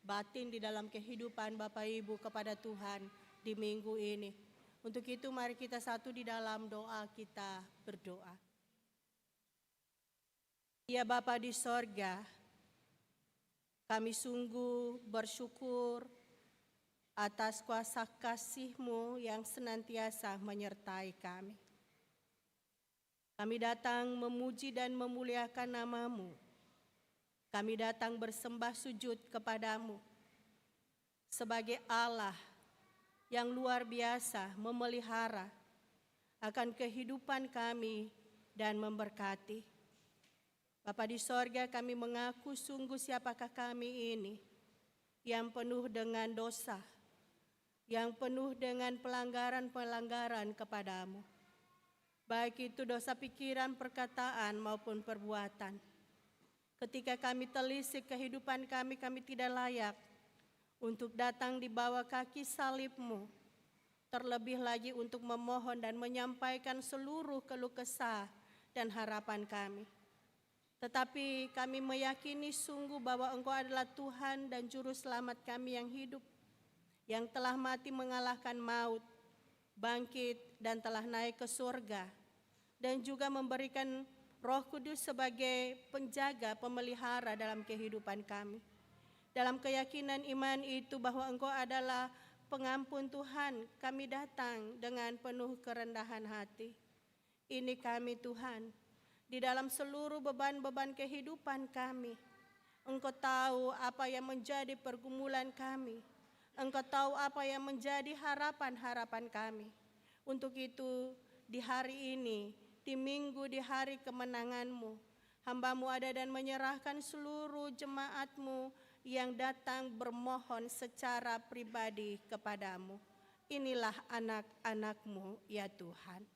batin di dalam kehidupan Bapak Ibu kepada Tuhan di minggu ini. Untuk itu mari kita satu di dalam doa kita berdoa. Ya Bapa di sorga, kami sungguh bersyukur atas kuasa kasih-Mu yang senantiasa menyertai kami. Kami datang memuji dan memuliakan nama-Mu. Kami datang bersembah sujud kepadamu sebagai Allah yang luar biasa memelihara akan kehidupan kami dan memberkati. Bapa di sorga, kami mengaku sungguh siapakah kami ini yang penuh dengan dosa, yang penuh dengan pelanggaran-pelanggaran kepadamu. Baik itu dosa pikiran, perkataan maupun perbuatan. Ketika kami telisik kehidupan kami, kami tidak layak untuk datang di bawah kaki salib-Mu. Terlebih lagi untuk memohon dan menyampaikan seluruh keluh kesah dan harapan kami. Tetapi kami meyakini sungguh bahwa Engkau adalah Tuhan dan Juru Selamat kami yang hidup, yang telah mati mengalahkan maut, bangkit dan telah naik ke surga, dan juga memberikan Roh Kudus sebagai penjaga, pemelihara dalam kehidupan kami. Dalam keyakinan iman itu bahwa Engkau adalah pengampun Tuhan, kami datang dengan penuh kerendahan hati. Ini kami Tuhan, di dalam seluruh beban-beban kehidupan kami. Engkau tahu apa yang menjadi pergumulan kami. Engkau tahu apa yang menjadi harapan-harapan kami. Untuk itu di hari ini, di minggu di hari kemenangan-Mu, hamba-Mu ada dan menyerahkan seluruh jemaat-Mu yang datang bermohon secara pribadi kepadamu. Inilah anak-anak-Mu ya Tuhan.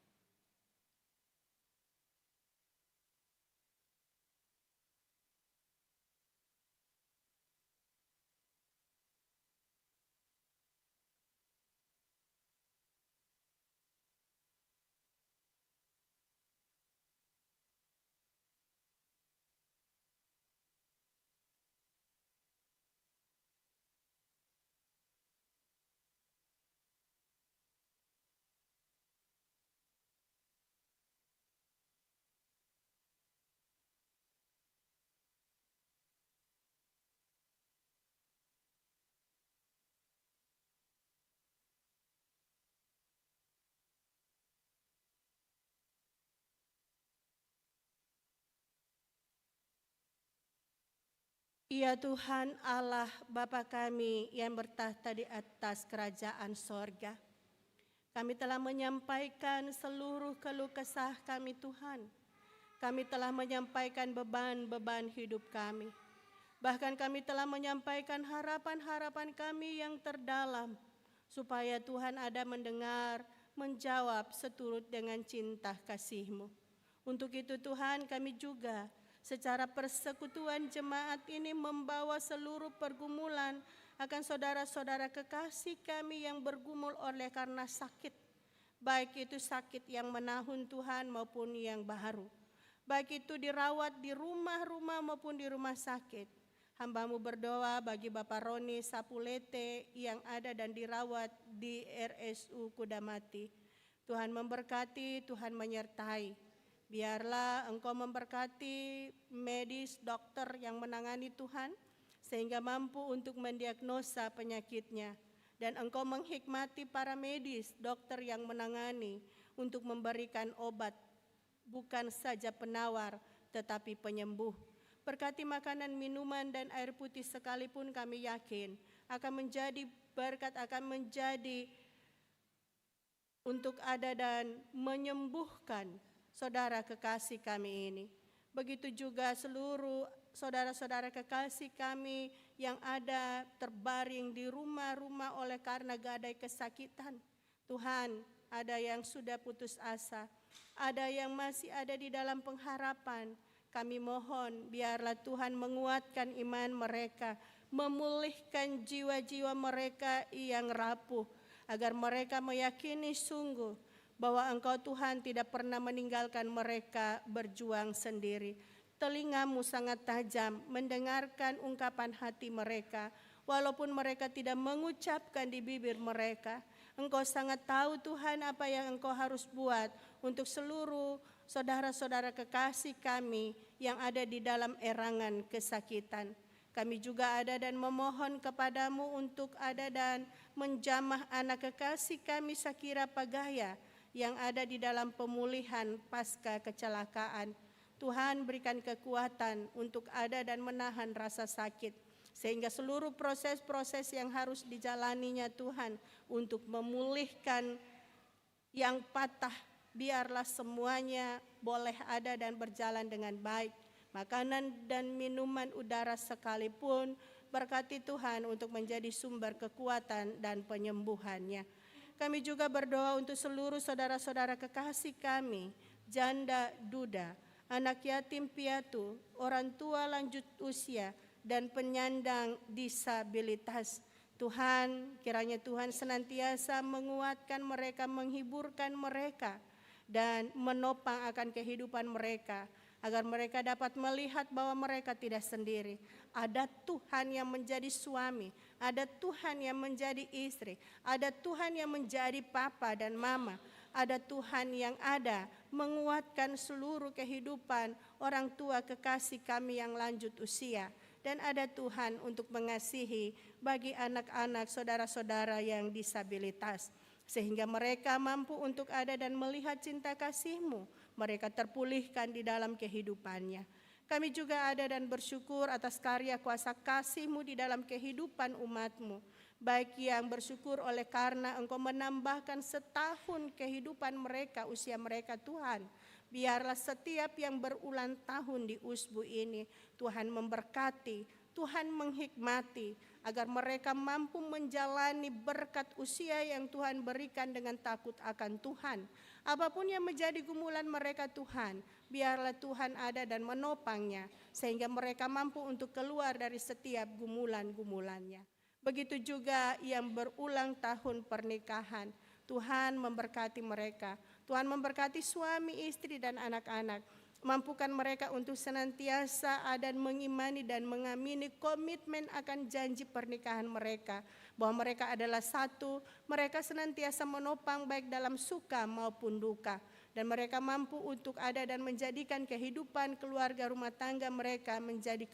Ya Tuhan Allah Bapa kami yang bertahta di atas kerajaan sorga, kami telah menyampaikan seluruh keluh kesah kami Tuhan. Kami telah menyampaikan beban-beban hidup kami. Bahkan kami telah menyampaikan harapan-harapan kami yang terdalam, supaya Tuhan ada mendengar, menjawab seturut dengan cinta kasih-Mu. Untuk itu Tuhan kami juga Secara persekutuan jemaat ini membawa seluruh pergumulan akan saudara-saudara kekasih kami yang bergumul oleh karena sakit, baik itu sakit yang menahun Tuhan maupun yang baru, baik itu dirawat di rumah-rumah maupun di rumah sakit. Hamba-Mu berdoa bagi Bapak Roni Sapulete yang ada dan dirawat di RSU Kudamati. Tuhan memberkati, Tuhan menyertai. Biarlah Engkau memberkati medis, dokter yang menangani Tuhan, sehingga mampu untuk mendiagnosa penyakitnya. Dan Engkau menghikmati para medis, dokter yang menangani untuk memberikan obat, bukan saja penawar, tetapi penyembuh. Berkati makanan, minuman, dan air putih sekalipun kami yakin akan menjadi berkat, akan menjadi untuk ada dan menyembuhkan saudara kekasih kami ini. Begitu juga seluruh saudara-saudara kekasih kami yang ada terbaring di rumah-rumah oleh karena gadai kesakitan. Tuhan, ada yang sudah putus asa, ada yang masih ada di dalam pengharapan. Kami mohon biarlah Tuhan menguatkan iman mereka, memulihkan jiwa-jiwa mereka yang rapuh, agar mereka meyakini sungguh bahwa Engkau Tuhan tidak pernah meninggalkan mereka berjuang sendiri. Telinga-Mu sangat tajam mendengarkan ungkapan hati mereka, walaupun mereka tidak mengucapkan di bibir mereka. Engkau sangat tahu Tuhan apa yang Engkau harus buat untuk seluruh saudara-saudara kekasih kami yang ada di dalam erangan kesakitan. Kami juga ada dan memohon kepadamu untuk ada dan menjamah anak kekasih kami Sakira Pagaya yang ada di dalam pemulihan pasca kecelakaan. Tuhan berikan kekuatan untuk ada dan menahan rasa sakit, sehingga seluruh proses-proses yang harus dijalaninya Tuhan untuk memulihkan yang patah, biarlah semuanya boleh ada dan berjalan dengan baik. Makanan dan minuman udara sekalipun, berkati Tuhan untuk menjadi sumber kekuatan dan penyembuhannya. Kami juga berdoa untuk seluruh saudara-saudara kekasih kami, janda duda, anak yatim piatu, orang tua lanjut usia, dan penyandang disabilitas. Tuhan, kiranya Tuhan senantiasa menguatkan mereka, menghiburkan mereka, dan menopang akan kehidupan mereka, agar mereka dapat melihat bahwa mereka tidak sendiri. Ada Tuhan yang menjadi suami, ada Tuhan yang menjadi istri, ada Tuhan yang menjadi papa dan mama, ada Tuhan yang ada menguatkan seluruh kehidupan orang tua kekasih kami yang lanjut usia. Dan ada Tuhan untuk mengasihi bagi anak-anak saudara-saudara yang disabilitas, sehingga mereka mampu untuk ada dan melihat cinta kasih-Mu, mereka terpulihkan di dalam kehidupannya. Kami juga ada dan bersyukur atas karya kuasa kasih-Mu di dalam kehidupan umat-Mu, baik yang bersyukur oleh karena Engkau menambahkan setahun kehidupan mereka, usia mereka Tuhan. Biarlah setiap yang berulang tahun di usbu ini, Tuhan memberkati, Tuhan menghikmati, agar mereka mampu menjalani berkat usia yang Tuhan berikan dengan takut akan Tuhan. Apapun yang menjadi gumulan mereka Tuhan, biarlah Tuhan ada dan menopangnya, sehingga mereka mampu untuk keluar dari setiap gumulan-gumulannya. Begitu juga yang berulang tahun pernikahan, Tuhan memberkati mereka. Tuhan memberkati suami, istri, dan anak-anak. Mampukan mereka untuk senantiasa ada dan mengimani dan mengamini komitmen akan janji pernikahan mereka, bahwa mereka adalah satu, mereka senantiasa menopang baik dalam suka maupun duka, dan mereka mampu untuk ada dan menjadikan kehidupan keluarga rumah tangga mereka menjadi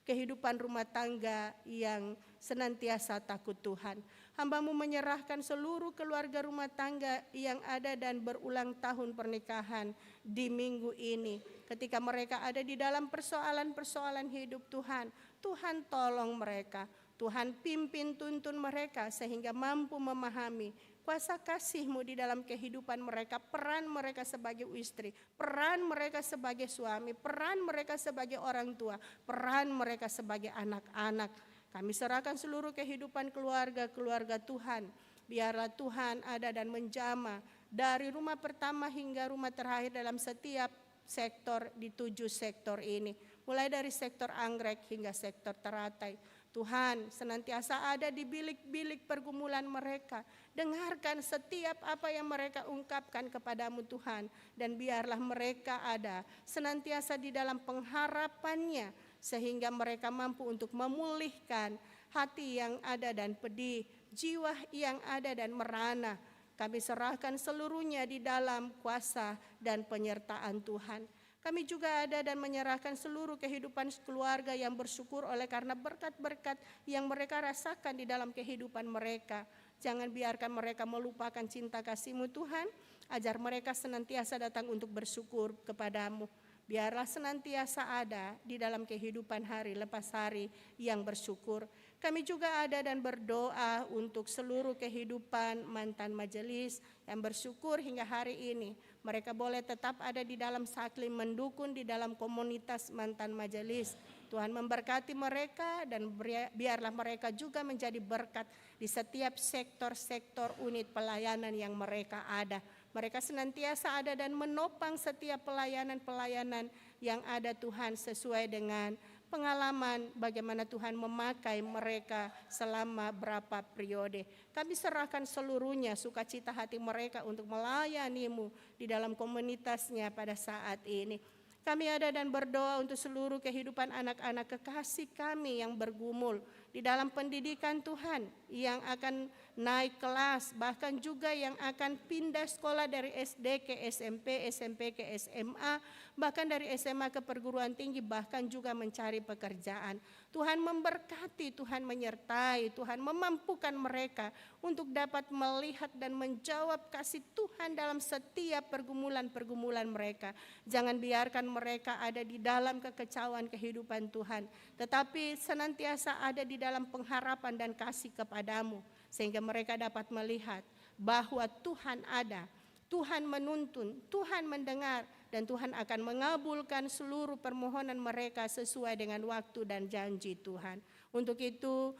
kehidupan rumah tangga yang senantiasa takut Tuhan. Hamba-Mu menyerahkan seluruh keluarga rumah tangga yang ada dan berulang tahun pernikahan di minggu ini. Ketika mereka ada di dalam persoalan-persoalan hidup Tuhan, Tuhan tolong mereka. Tuhan pimpin tuntun mereka sehingga mampu memahami kuasa kasih-Mu di dalam kehidupan mereka, peran mereka sebagai istri, peran mereka sebagai suami, peran mereka sebagai orang tua, peran mereka sebagai anak-anak. Kami serahkan seluruh kehidupan keluarga Tuhan. Biarlah Tuhan ada dan menjamah dari rumah pertama hingga rumah terakhir dalam setiap sektor di 7 sektor ini. Mulai dari sektor anggrek hingga sektor teratai. Tuhan senantiasa ada di bilik-bilik pergumulan mereka. Dengarkan setiap apa yang mereka ungkapkan kepadamu Tuhan. Dan biarlah mereka ada senantiasa di dalam pengharapannya. Sehingga mereka mampu untuk memulihkan hati yang ada dan pedih, jiwa yang ada dan merana. Kami serahkan seluruhnya di dalam kuasa dan penyertaan Tuhan. Kami juga ada dan menyerahkan seluruh kehidupan keluarga yang bersyukur oleh karena berkat-berkat yang mereka rasakan di dalam kehidupan mereka. Jangan biarkan mereka melupakan cinta kasih-Mu Tuhan. Ajar mereka senantiasa datang untuk bersyukur kepadamu. Biarlah senantiasa ada di dalam kehidupan hari lepas hari yang bersyukur. Kami juga ada dan berdoa untuk seluruh kehidupan mantan majelis yang bersyukur hingga hari ini. Mereka boleh tetap ada di dalam saklim mendukung di dalam komunitas mantan majelis. Tuhan memberkati mereka dan biarlah mereka juga menjadi berkat di setiap sektor-sektor unit pelayanan yang mereka ada. Mereka senantiasa ada dan menopang setiap pelayanan-pelayanan yang ada Tuhan sesuai dengan pengalaman bagaimana Tuhan memakai mereka selama berapa periode. Kami serahkan seluruhnya sukacita hati mereka untuk melayani-Mu di dalam komunitasnya pada saat ini. Kami ada dan berdoa untuk seluruh kehidupan anak-anak kekasih kami yang bergumul di dalam pendidikan Tuhan, yang akan naik kelas, bahkan juga yang akan pindah sekolah dari SD ke SMP, SMP ke SMA, bahkan dari SMA ke perguruan tinggi, bahkan juga mencari pekerjaan. Tuhan memberkati, Tuhan menyertai, Tuhan memampukan mereka untuk dapat melihat dan menjawab kasih Tuhan dalam setiap pergumulan-pergumulan mereka. Jangan biarkan mereka ada di dalam kekecauan kehidupan Tuhan, tetapi senantiasa ada di dalam pengharapan dan kasih kepadamu, sehingga mereka dapat melihat bahwa Tuhan ada, Tuhan menuntun, Tuhan mendengar, dan Tuhan akan mengabulkan seluruh permohonan mereka sesuai dengan waktu dan janji Tuhan. Untuk itu,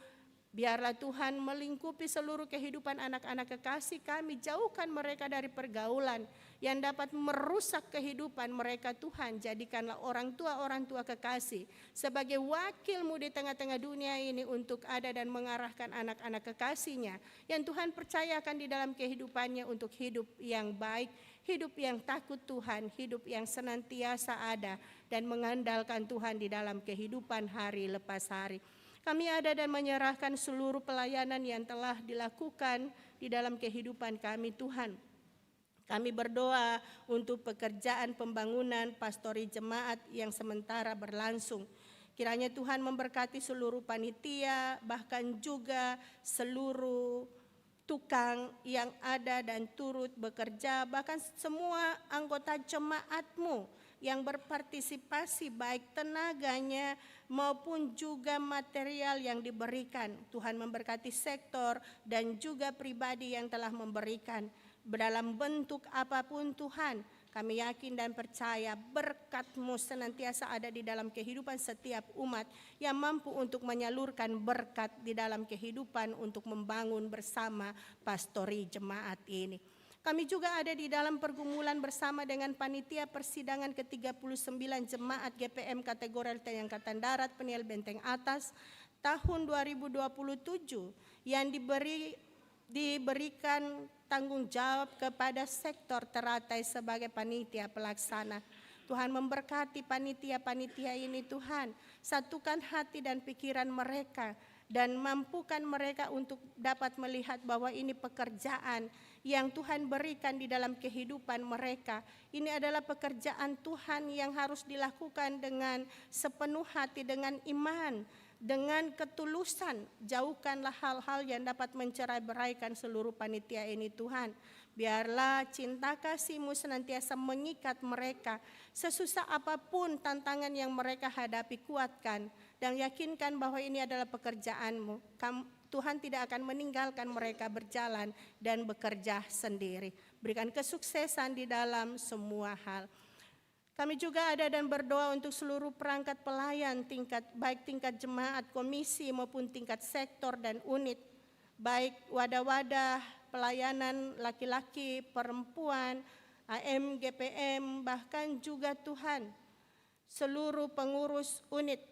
biarlah Tuhan melingkupi seluruh kehidupan anak-anak kekasih kami. Jauhkan mereka dari pergaulan yang dapat merusak kehidupan mereka. Tuhan, jadikanlah orang tua kekasih sebagai wakil-Mu di tengah-tengah dunia ini untuk ada dan mengarahkan anak-anak kekasihnya yang Tuhan percayakan di dalam kehidupannya untuk hidup yang baik, hidup yang takut Tuhan, hidup yang senantiasa ada dan mengandalkan Tuhan di dalam kehidupan hari lepas hari. Kami ada dan menyerahkan seluruh pelayanan yang telah dilakukan di dalam kehidupan kami Tuhan. Kami berdoa untuk pekerjaan pembangunan pastori jemaat yang sementara berlangsung. Kiranya Tuhan memberkati seluruh panitia, bahkan juga seluruh tukang yang ada dan turut bekerja, bahkan semua anggota jemaat-Mu yang berpartisipasi baik tenaganya maupun juga material yang diberikan. Tuhan memberkati sektor dan juga pribadi yang telah memberikan dalam bentuk apapun Tuhan. Kami yakin dan percaya berkat-Mu senantiasa ada di dalam kehidupan setiap umat yang mampu untuk menyalurkan berkat di dalam kehidupan untuk membangun bersama pastori jemaat ini. Kami juga ada di dalam pergumulan bersama dengan panitia persidangan ke-39 jemaat GPM kategori TNI Angkatan Darat Peniel Benteng Atas tahun 2027 yang diberikan tanggung jawab kepada sektor teratai sebagai panitia pelaksana. Tuhan memberkati panitia-panitia ini Tuhan. Satukan hati dan pikiran mereka dan mampukan mereka untuk dapat melihat bahwa ini pekerjaan yang Tuhan berikan di dalam kehidupan mereka. Ini adalah pekerjaan Tuhan yang harus dilakukan dengan sepenuh hati, dengan iman, dengan ketulusan. Jauhkanlah hal-hal yang dapat mencerai-beraikan seluruh panitia ini Tuhan. Biarlah cinta kasih-Mu senantiasa mengikat mereka. Sesusah apapun tantangan yang mereka hadapi, kuatkan dan yakinkan bahwa ini adalah pekerjaan-Mu. Tuhan tidak akan meninggalkan mereka berjalan dan bekerja sendiri. Berikan kesuksesan di dalam semua hal. Kami juga ada dan berdoa untuk seluruh perangkat pelayan baik tingkat jemaat, komisi maupun tingkat sektor dan unit, baik wadah-wadah pelayanan laki-laki, perempuan, AM, GPM, bahkan juga Tuhan, seluruh pengurus unit,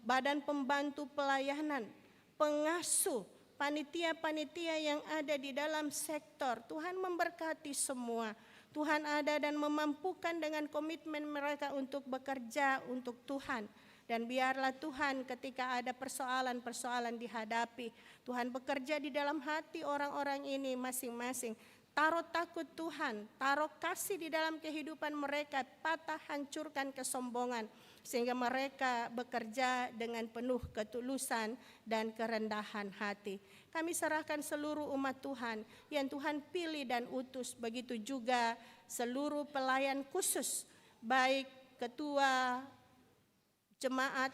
badan pembantu pelayanan, pengasuh, panitia-panitia yang ada di dalam sektor. Tuhan memberkati semua. Tuhan ada dan memampukan dengan komitmen mereka untuk bekerja untuk Tuhan. Dan biarlah Tuhan ketika ada persoalan-persoalan dihadapi, Tuhan bekerja di dalam hati orang-orang ini masing-masing. Taruh takut Tuhan, taruh kasih di dalam kehidupan mereka, patah hancurkan kesombongan. Sehingga mereka bekerja dengan penuh ketulusan dan kerendahan hati. Kami serahkan seluruh umat Tuhan yang Tuhan pilih dan utus. Begitu juga seluruh pelayan khusus, baik ketua jemaat,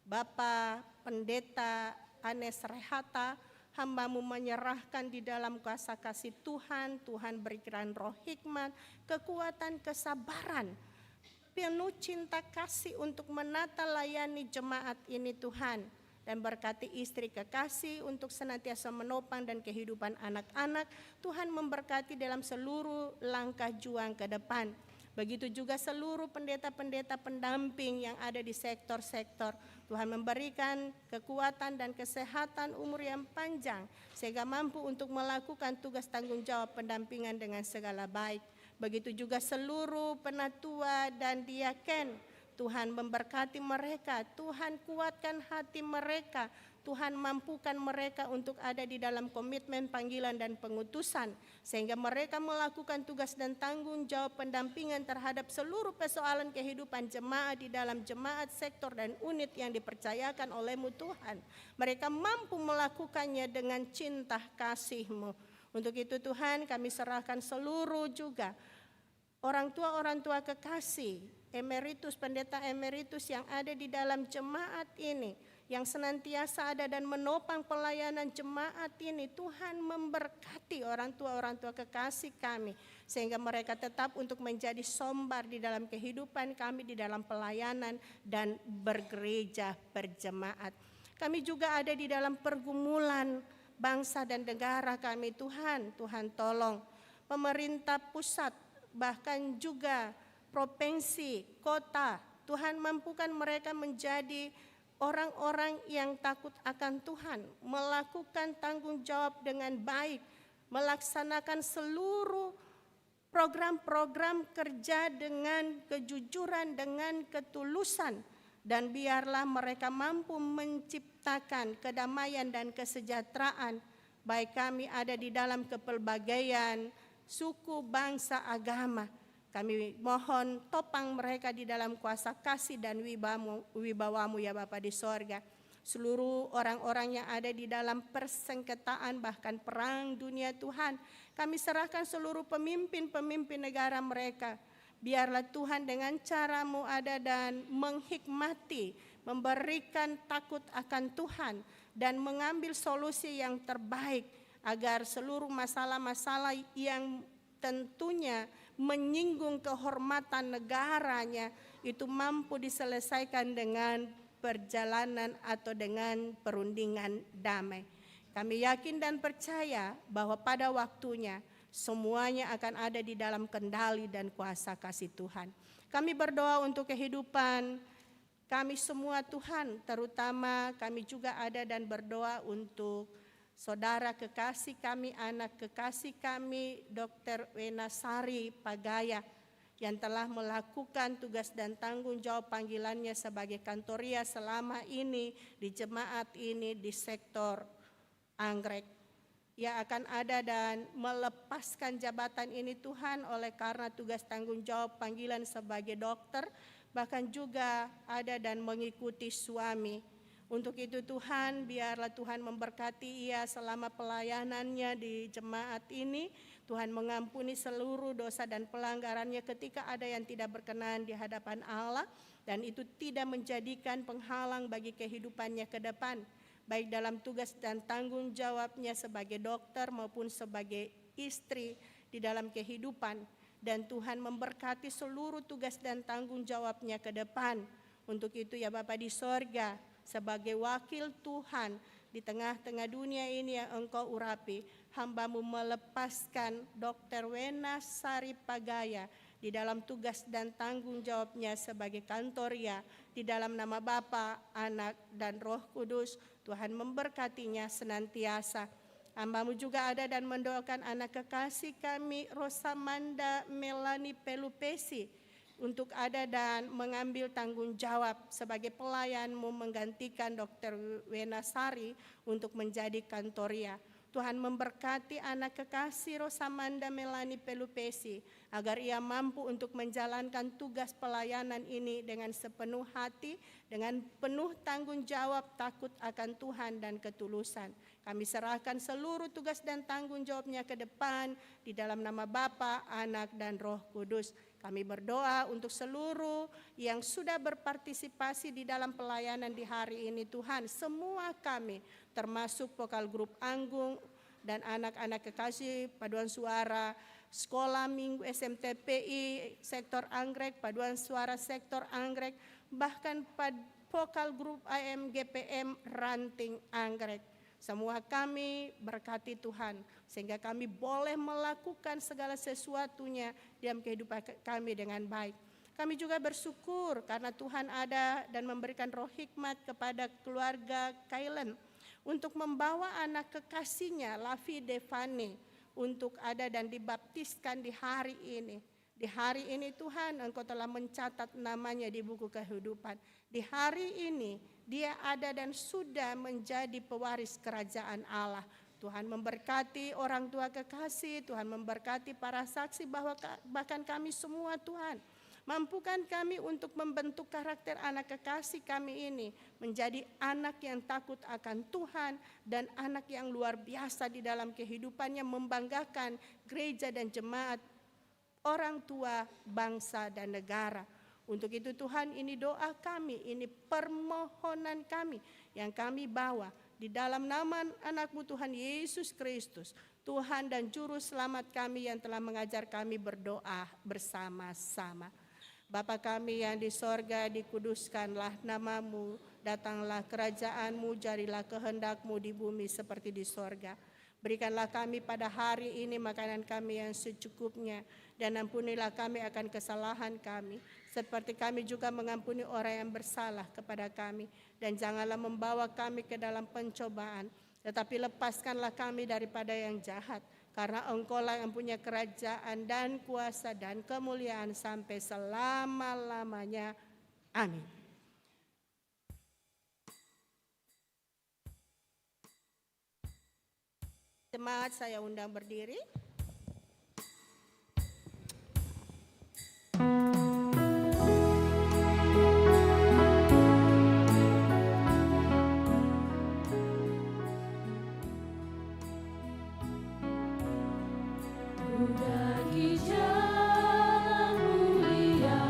Bapak Pendeta Anes Rehata, hamba-Mu menyerahkan di dalam kuasa kasih Tuhan. Tuhan berikan roh hikmat, kekuatan, kesabaran, penuh cinta kasih untuk menata layani jemaat ini Tuhan. Dan berkati istri kekasih untuk senantiasa menopang dan kehidupan anak-anak. Tuhan memberkati dalam seluruh langkah juang ke depan. Begitu juga seluruh pendeta-pendeta pendamping yang ada di sektor-sektor. Tuhan memberikan kekuatan dan kesehatan, umur yang panjang, sehingga mampu untuk melakukan tugas tanggung jawab pendampingan dengan segala baik. Begitu juga seluruh penatua dan diaken. Tuhan memberkati mereka, Tuhan kuatkan hati mereka, Tuhan mampukan mereka untuk ada di dalam komitmen panggilan dan pengutusan, sehingga mereka melakukan tugas dan tanggung jawab pendampingan terhadap seluruh persoalan kehidupan jemaat di dalam jemaat, sektor dan unit yang dipercayakan oleh-Mu Tuhan. Mereka mampu melakukannya dengan cinta kasih-Mu. Untuk itu Tuhan, kami serahkan seluruh juga orang tua kekasih, emeritus, pendeta emeritus yang ada di dalam jemaat ini, yang senantiasa ada dan menopang pelayanan jemaat ini. Tuhan memberkati orang tua kekasih kami, sehingga mereka tetap untuk menjadi sombar di dalam kehidupan kami, di dalam pelayanan dan bergereja berjemaat. Kami juga ada di dalam pergumulan bangsa dan negara kami. Tuhan tolong pemerintah pusat, bahkan juga provinsi, kota. Tuhan mampukan mereka menjadi orang-orang yang takut akan Tuhan, melakukan tanggung jawab dengan baik, melaksanakan seluruh program-program kerja dengan kejujuran, dengan ketulusan, dan biarlah mereka mampu menciptakan kedamaian dan kesejahteraan. Baik kami ada di dalam kepelbagaian suku, bangsa, agama. Kami mohon topang mereka di dalam kuasa kasih dan wibawa-Mu ya Bapa di sorga. Seluruh orang-orang yang ada di dalam persengketaan bahkan perang dunia Tuhan, kami serahkan seluruh pemimpin-pemimpin negara mereka. Biarlah Tuhan dengan cara-Mu ada dan menghikmati, memberikan takut akan Tuhan dan mengambil solusi yang terbaik agar seluruh masalah-masalah yang tentunya menyinggung kehormatan negaranya itu mampu diselesaikan dengan perjalanan atau dengan perundingan damai. Kami yakin dan percaya bahwa pada waktunya semuanya akan ada di dalam kendali dan kuasa kasih Tuhan. Kami berdoa untuk kehidupan kami semua Tuhan, terutama kami juga ada dan berdoa untuk saudara kekasih kami, anak kekasih kami, Dr. Wenasari Pagaya, yang telah melakukan tugas dan tanggung jawab panggilannya sebagai kantoria selama ini di jemaat ini di sektor Anggrek. Ia akan ada dan melepaskan jabatan ini Tuhan oleh karena tugas tanggung jawab panggilan sebagai dokter, bahkan juga ada dan mengikuti suami. Untuk itu Tuhan, biarlah Tuhan memberkati ia selama pelayanannya di jemaat ini. Tuhan mengampuni seluruh dosa dan pelanggarannya ketika ada yang tidak berkenan di hadapan Allah. Dan itu tidak menjadikan penghalang bagi kehidupannya ke depan. Baik dalam tugas dan tanggung jawabnya sebagai dokter maupun sebagai istri di dalam kehidupan. Dan Tuhan memberkati seluruh tugas dan tanggung jawabnya ke depan. Untuk itu ya Bapa di sorga, sebagai wakil Tuhan di tengah-tengah dunia ini yang Engkau urapi, hamba-Mu melepaskan Dr. Wena Sari Pagaya di dalam tugas dan tanggung jawabnya sebagai kantoria di dalam nama Bapa, Anak, dan Roh Kudus. Tuhan memberkatinya senantiasa. Hamba-Mu juga ada dan mendoakan anak kekasih kami Rosamanda Melani Pelupesi untuk ada dan mengambil tanggung jawab sebagai pelayan-Mu menggantikan Dr. Wena Sari untuk menjadi kantoria. Tuhan memberkati anak kekasih Rosamanda Melani Pelupesi agar ia mampu untuk menjalankan tugas pelayanan ini dengan sepenuh hati, dengan penuh tanggung jawab, takut akan Tuhan dan ketulusan. Kami serahkan seluruh tugas dan tanggung jawabnya ke depan di dalam nama Bapa, Anak, dan Roh Kudus. Kami berdoa untuk seluruh yang sudah berpartisipasi di dalam pelayanan di hari ini Tuhan. Semua kami termasuk vokal grup Anggung dan anak-anak kekasih paduan suara Sekolah Minggu SMTPI Sektor Anggrek, paduan suara Sektor Anggrek, bahkan vokal grup IMGPM Ranting Anggrek. Semua kami berkati Tuhan sehingga kami boleh melakukan segala sesuatunya dalam kehidupan kami dengan baik. Kami juga bersyukur karena Tuhan ada dan memberikan roh hikmat kepada keluarga Kailen untuk membawa anak kekasihnya Lavi Devane untuk ada dan dibaptiskan di hari ini. Di hari ini Tuhan, Engkau telah mencatat namanya di buku kehidupan. Di hari ini dia ada dan sudah menjadi pewaris kerajaan Allah. Tuhan memberkati orang tua kekasih, Tuhan memberkati para saksi, bahkan kami semua Tuhan. Mampukan kami untuk membentuk karakter anak kekasih kami ini menjadi anak yang takut akan Tuhan dan anak yang luar biasa di dalam kehidupannya, membanggakan gereja dan jemaat, orang tua, bangsa, dan negara. Untuk itu Tuhan, ini doa kami, ini permohonan kami yang kami bawa di dalam nama anak-Mu Tuhan Yesus Kristus, Tuhan dan Juru Selamat kami yang telah mengajar kami berdoa bersama-sama. Bapa kami yang di sorga, dikuduskanlah nama-Mu, datanglah kerajaan-Mu, jadilah kehendak-Mu di bumi seperti di sorga. Berikanlah kami pada hari ini makanan kami yang secukupnya, dan ampunilah kami akan kesalahan kami, seperti kami juga mengampuni orang yang bersalah kepada kami. Dan janganlah membawa kami ke dalam pencobaan, tetapi lepaskanlah kami daripada yang jahat. Karena Engkau-lah yang punya kerajaan dan kuasa dan kemuliaan sampai selama-lamanya. Amin. Jemaat saya undang berdiri. Mendaki jalan mulia,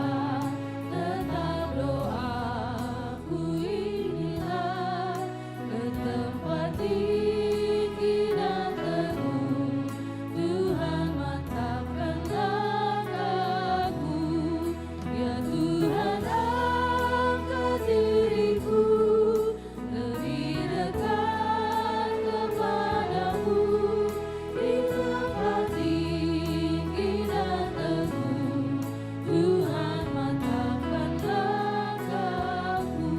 tetap doaku inilah, ke tempat tinggi dan teguh, Tuhan mantapkan langkahku. Ya Tuhan, angkat diriku lebih dekat kepadamu, di tempat tinggi dan teguh, Tuhan mantapkan langkahku.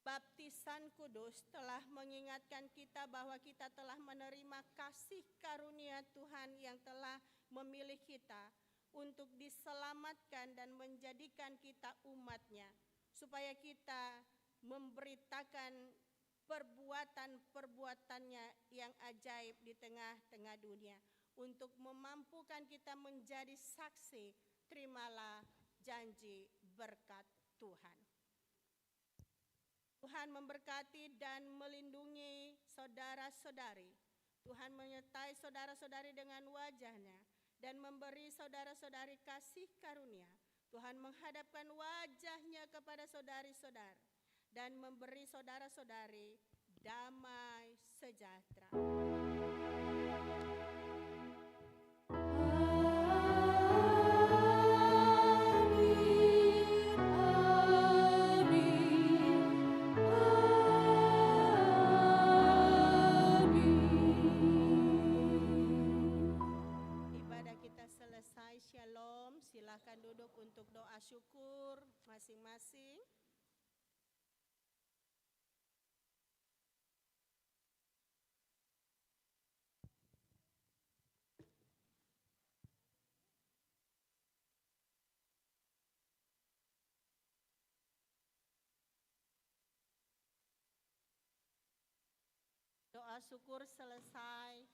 Baptisan kudus telah mengingatkan kita bahwa kita telah menerima kasih karunia Tuhan yang telah memilih kita untuk diselamatkan dan menjadikan kita umat-Nya, supaya kita memberitakan perbuatan-perbuatannya yang ajaib di tengah-tengah dunia. Untuk memampukan kita menjadi saksi, terimalah janji berkat Tuhan. Tuhan memberkati dan melindungi saudara-saudari. Tuhan menyertai saudara-saudari dengan wajah-Nya dan memberi saudara-saudari kasih karunia. Tuhan menghadapkan wajah-Nya kepada saudari-saudara dan memberi saudara-saudari damai sejahtera. Amin, amin. Shalom. Silahkan duduk untuk doa syukur masing-masing. Doa syukur selesai.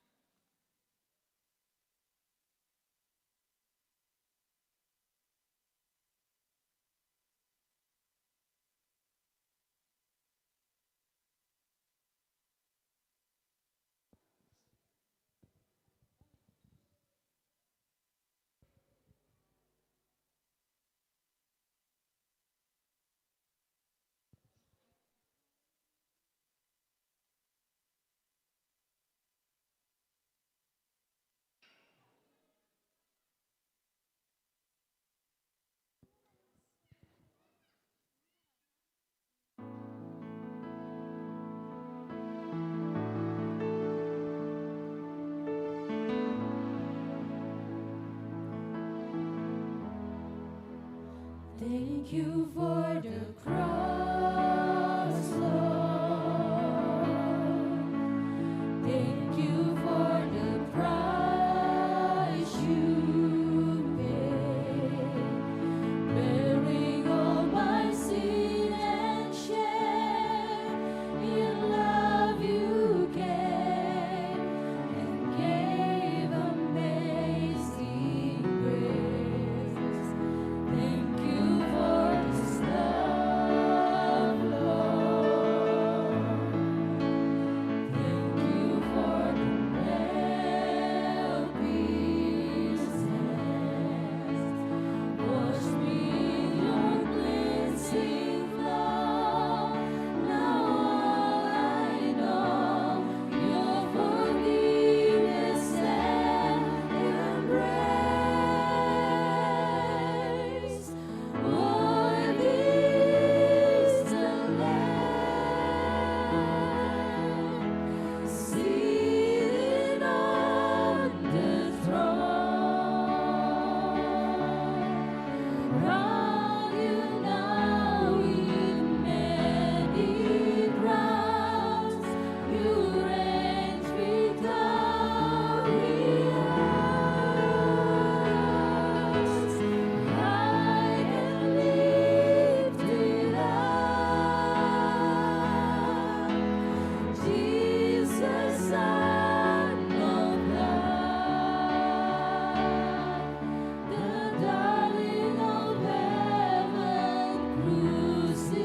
Thank you for the cross, Lord. Thank you for the price you paid, bearing all my sin and shame. In love you came and gave amazing grace. Thank you for this love, Lord. Thank you for the nail pieces. Wash me in your cleansing flow. Now all I know, your forgiveness and embrace. Worthy is the Lamb, seated on the throne. Round you now in many crowns, you reign victorious. High and lifted up, Jesus, Son of God, the darling of heaven crucified.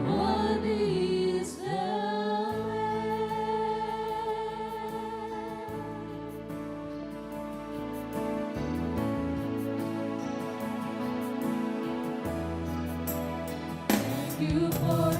What is the Thank you for